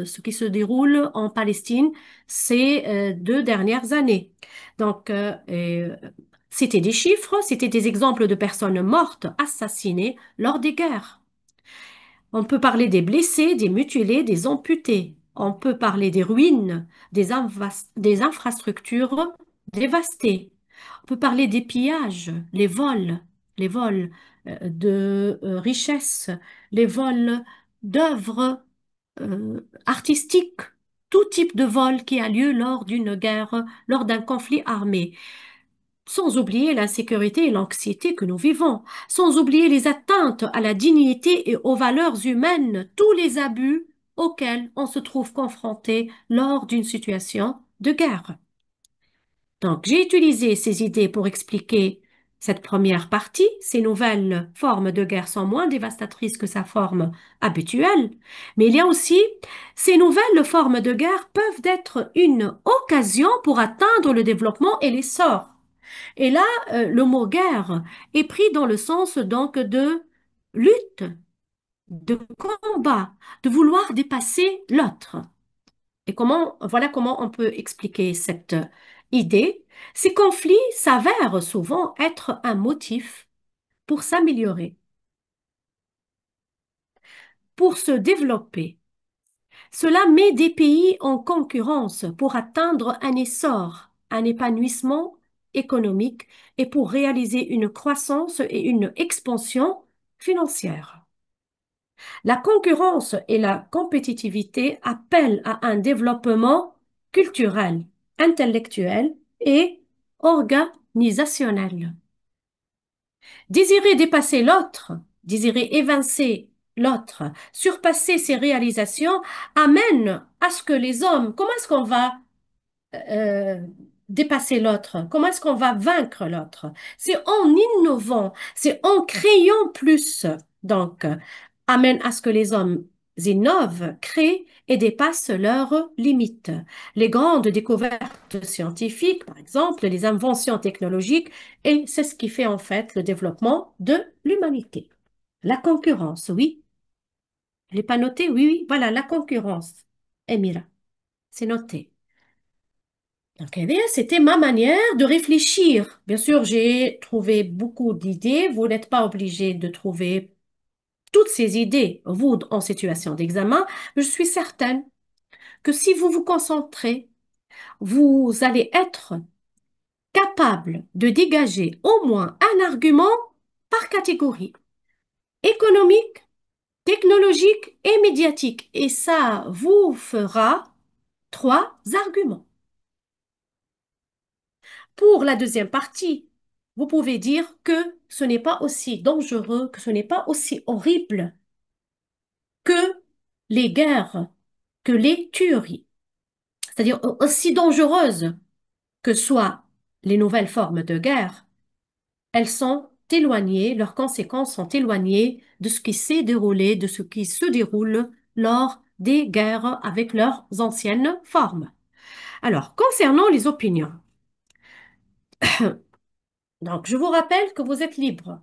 ce qui se déroule en Palestine ces 2 dernières années. Donc, c'était des chiffres, c'était des exemples de personnes mortes, assassinées lors des guerres. On peut parler des blessés, des mutilés, des amputés. On peut parler des ruines, des infrastructures dévastées. On peut parler des pillages, les vols de richesses, les vols d'œuvres artistiques, tout type de vol qui a lieu lors d'une guerre, lors d'un conflit armé. Sans oublier l'insécurité et l'anxiété que nous vivons, sans oublier les atteintes à la dignité et aux valeurs humaines, tous les abus auxquels on se trouve confronté lors d'une situation de guerre. Donc, j'ai utilisé ces idées pour expliquer cette première partie. Ces nouvelles formes de guerre sont moins dévastatrices que sa forme habituelle. Mais il y a aussi, ces nouvelles formes de guerre peuvent être une occasion pour atteindre le développement et l'essor. Et là, le mot guerre est pris dans le sens donc de lutte, de combat, de vouloir dépasser l'autre. Et voilà comment on peut expliquer cette idée. Ces conflits s'avèrent souvent être un motif pour s'améliorer, pour se développer. Cela met des pays en concurrence pour atteindre un essor, un épanouissement économique et pour réaliser une croissance et une expansion financière. La concurrence et la compétitivité appellent à un développement culturel, intellectuel et organisationnel. Désirer dépasser l'autre, désirer évincer l'autre, surpasser ses réalisations amène à ce que les hommes, comment est-ce qu'on va euh, dépasser l'autre? Comment est-ce qu'on va vaincre l'autre? C'est en innovant, c'est en créant plus. Donc, amène à ce que les hommes innovent, créent et dépassent leurs limites. Les grandes découvertes scientifiques, par exemple, les inventions technologiques, et c'est ce qui fait en fait le développement de l'humanité. La concurrence, oui. Je l'ai pas noté? Oui, oui, voilà, la concurrence. Emira, c'est noté. Donc, eh bien, c'était ma manière de réfléchir. Bien sûr, j'ai trouvé beaucoup d'idées. Vous n'êtes pas obligé de trouver toutes ces idées, vous, en situation d'examen. Je suis certaine que si vous vous concentrez, vous allez être capable de dégager au moins un argument par catégorie, économique, technologique et médiatique. Et ça vous fera 3 arguments. Pour la deuxième partie, vous pouvez dire que ce n'est pas aussi dangereux, que ce n'est pas aussi horrible que les guerres, que les tueries. C'est-à-dire aussi dangereuses que soient les nouvelles formes de guerre, elles sont éloignées, leurs conséquences sont éloignées de ce qui s'est déroulé, de ce qui se déroule lors des guerres avec leurs anciennes formes. Alors, concernant les opinions, donc je vous rappelle que vous êtes libre.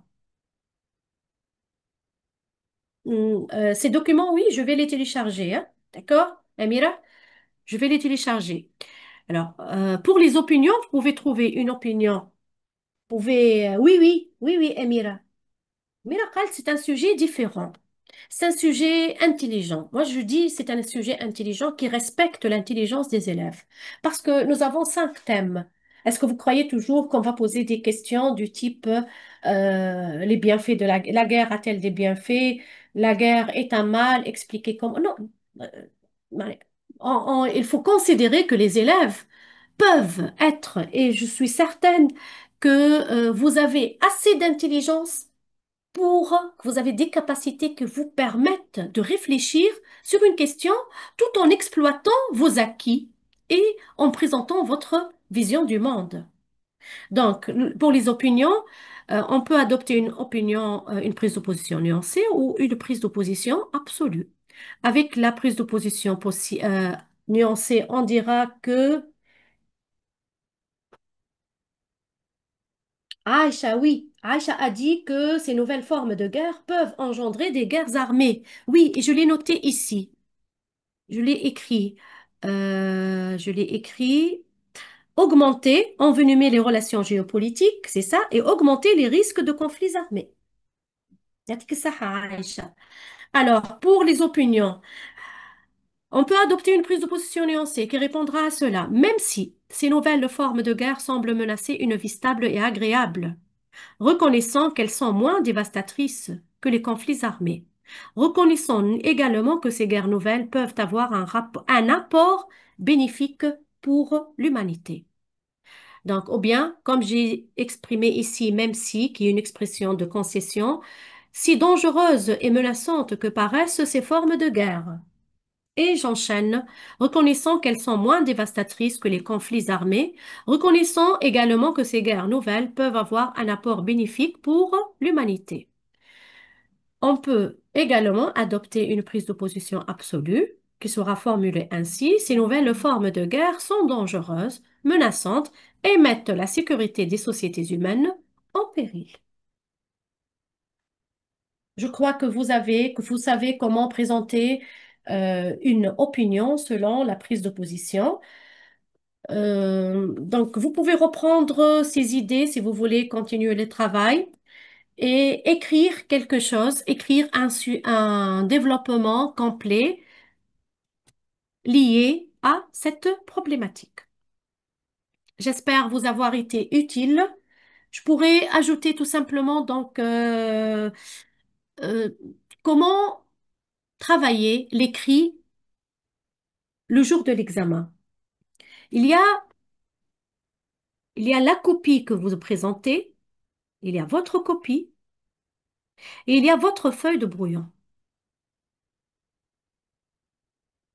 Ces documents, oui, je vais les télécharger, hein. D'accord, Amira? Je vais les télécharger. Alors, pour les opinions, vous pouvez trouver une opinion. Vous pouvez, oui, oui, oui, oui, Amira. Miracle, c'est un sujet différent. C'est un sujet intelligent. Moi, je dis c'est un sujet intelligent qui respecte l'intelligence des élèves. Parce que nous avons 5 thèmes. Est-ce que vous croyez toujours qu'on va poser des questions du type les bienfaits de la guerre a-t-elle des bienfaits? La guerre est un mal, expliquez comment. Non. Euh, mais il faut considérer que les élèves peuvent être, et je suis certaine que vous avez assez d'intelligence pour que vous avez des capacités qui vous permettent de réfléchir sur une question tout en exploitant vos acquis et en présentant votre vision du monde. Donc, pour les opinions, on peut adopter une opinion, une prise d'opposition nuancée ou une prise d'opposition absolue. Avec la prise d'opposition nuancée, on dira que Aïcha, oui, Aïcha a dit que ces nouvelles formes de guerre peuvent engendrer des guerres armées. Oui, et je l'ai noté ici. Je l'ai écrit. Je l'ai écrit. Augmenter, envenimer les relations géopolitiques, c'est ça, et augmenter les risques de conflits armés. يعطيك الصحة عايشة. Alors, pour les opinions, on peut adopter une prise de position nuancée qui répondra à cela, même si ces nouvelles formes de guerre semblent menacer une vie stable et agréable, reconnaissant qu'elles sont moins dévastatrices que les conflits armés. Reconnaissons également que ces guerres nouvelles peuvent avoir un apport bénéfique pour l'humanité. Donc, ou bien, comme j'ai exprimé ici, même si, qui est une expression de concession, si dangereuses et menaçantes que paraissent ces formes de guerre. Et j'enchaîne, reconnaissant qu'elles sont moins dévastatrices que les conflits armés, reconnaissant également que ces guerres nouvelles peuvent avoir un apport bénéfique pour l'humanité. On peut également adopter une prise de position absolue qui sera formulée ainsi: ces nouvelles formes de guerre sont dangereuses, menaçantes et mettent la sécurité des sociétés humaines en péril. Je crois que vous savez comment présenter une opinion selon la prise de position. Donc, vous pouvez reprendre ces idées si vous voulez continuer le travail et écrire quelque chose, écrire un développement complet lié à cette problématique. J'espère vous avoir été utile. Je pourrais ajouter tout simplement euh, comment travailler l'écrit le jour de l'examen. Il y a, il y a la copie que vous présentez, il y a votre copie et il y a votre feuille de brouillon.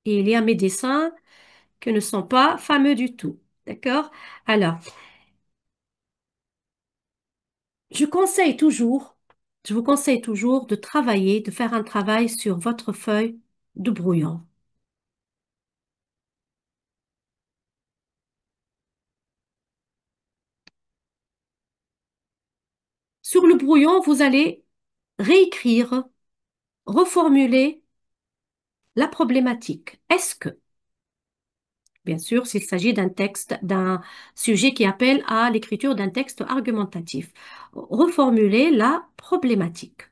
Et il y a mes dessins qui ne sont pas fameux du tout. D'accord? Alors, je conseille toujours, je vous conseille toujours de travailler, de faire un travail sur votre feuille de brouillon. Sur le brouillon, vous allez réécrire, reformuler la problématique. Est-ce que, bien sûr, s'il s'agit d'un texte, d'un sujet qui appelle à l'écriture d'un texte argumentatif, reformuler la problématique.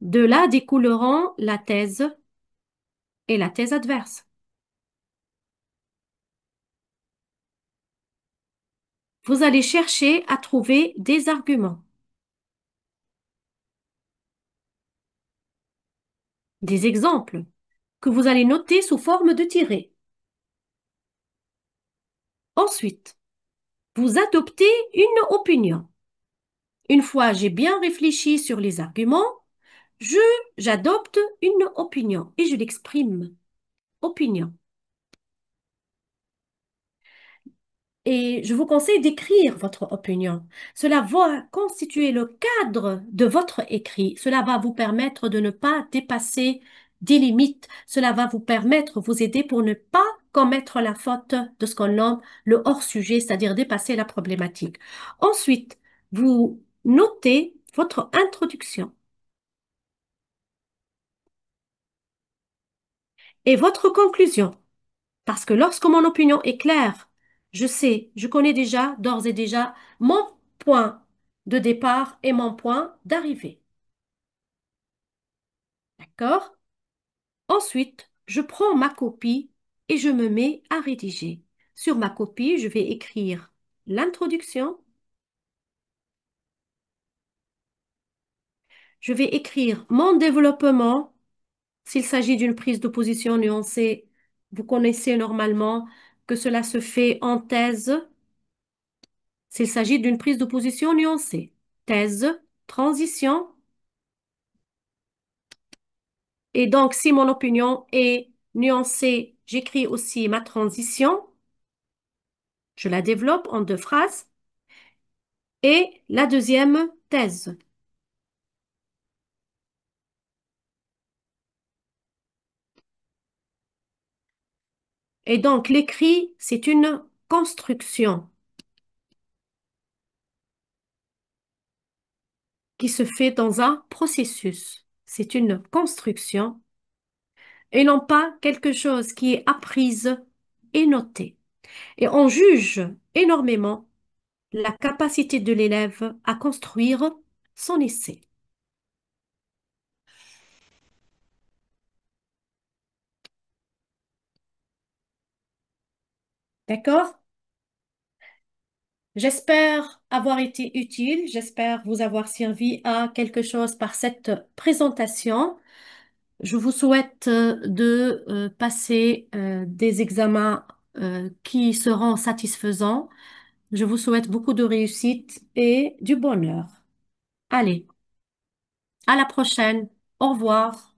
De là découleront la thèse et la thèse adverse. Vous allez chercher à trouver des arguments, des exemples que vous allez noter sous forme de tirés. Ensuite, vous adoptez une opinion. Une fois j'ai bien réfléchi sur les arguments, je j'adopte une opinion et je l'exprime. Opinion. Et je vous conseille d'écrire votre opinion. Cela va constituer le cadre de votre écrit. Cela va vous permettre de ne pas dépasser des limites. Cela va vous permettre, vous aider pour ne pas commettre la faute de ce qu'on nomme le hors-sujet, c'est-à-dire dépasser la problématique. Ensuite, vous notez votre introduction et votre conclusion. Parce que lorsque mon opinion est claire, je sais, je connais déjà, d'ores et déjà, mon point de départ et mon point d'arrivée. D'accord? Ensuite, je prends ma copie et je me mets à rédiger. Sur ma copie, je vais écrire l'introduction, je vais écrire mon développement. S'il s'agit d'une prise de position nuancée, vous connaissez normalement que cela se fait en thèse. S'il s'agit d'une prise de position nuancée, thèse, transition. Et donc, si mon opinion est nuancée, j'écris aussi ma transition. Je la développe en deux phrases. Et la deuxième thèse. Et donc, l'écrit, c'est une construction qui se fait dans un processus. C'est une construction et non pas quelque chose qui est apprise et notée. Et on juge énormément la capacité de l'élève à construire son essai. D'accord? J'espère avoir été utile, j'espère vous avoir servi à quelque chose par cette présentation. Je vous souhaite de passer des examens qui seront satisfaisants. Je vous souhaite beaucoup de réussite et du bonheur. Allez. À la prochaine. Au revoir.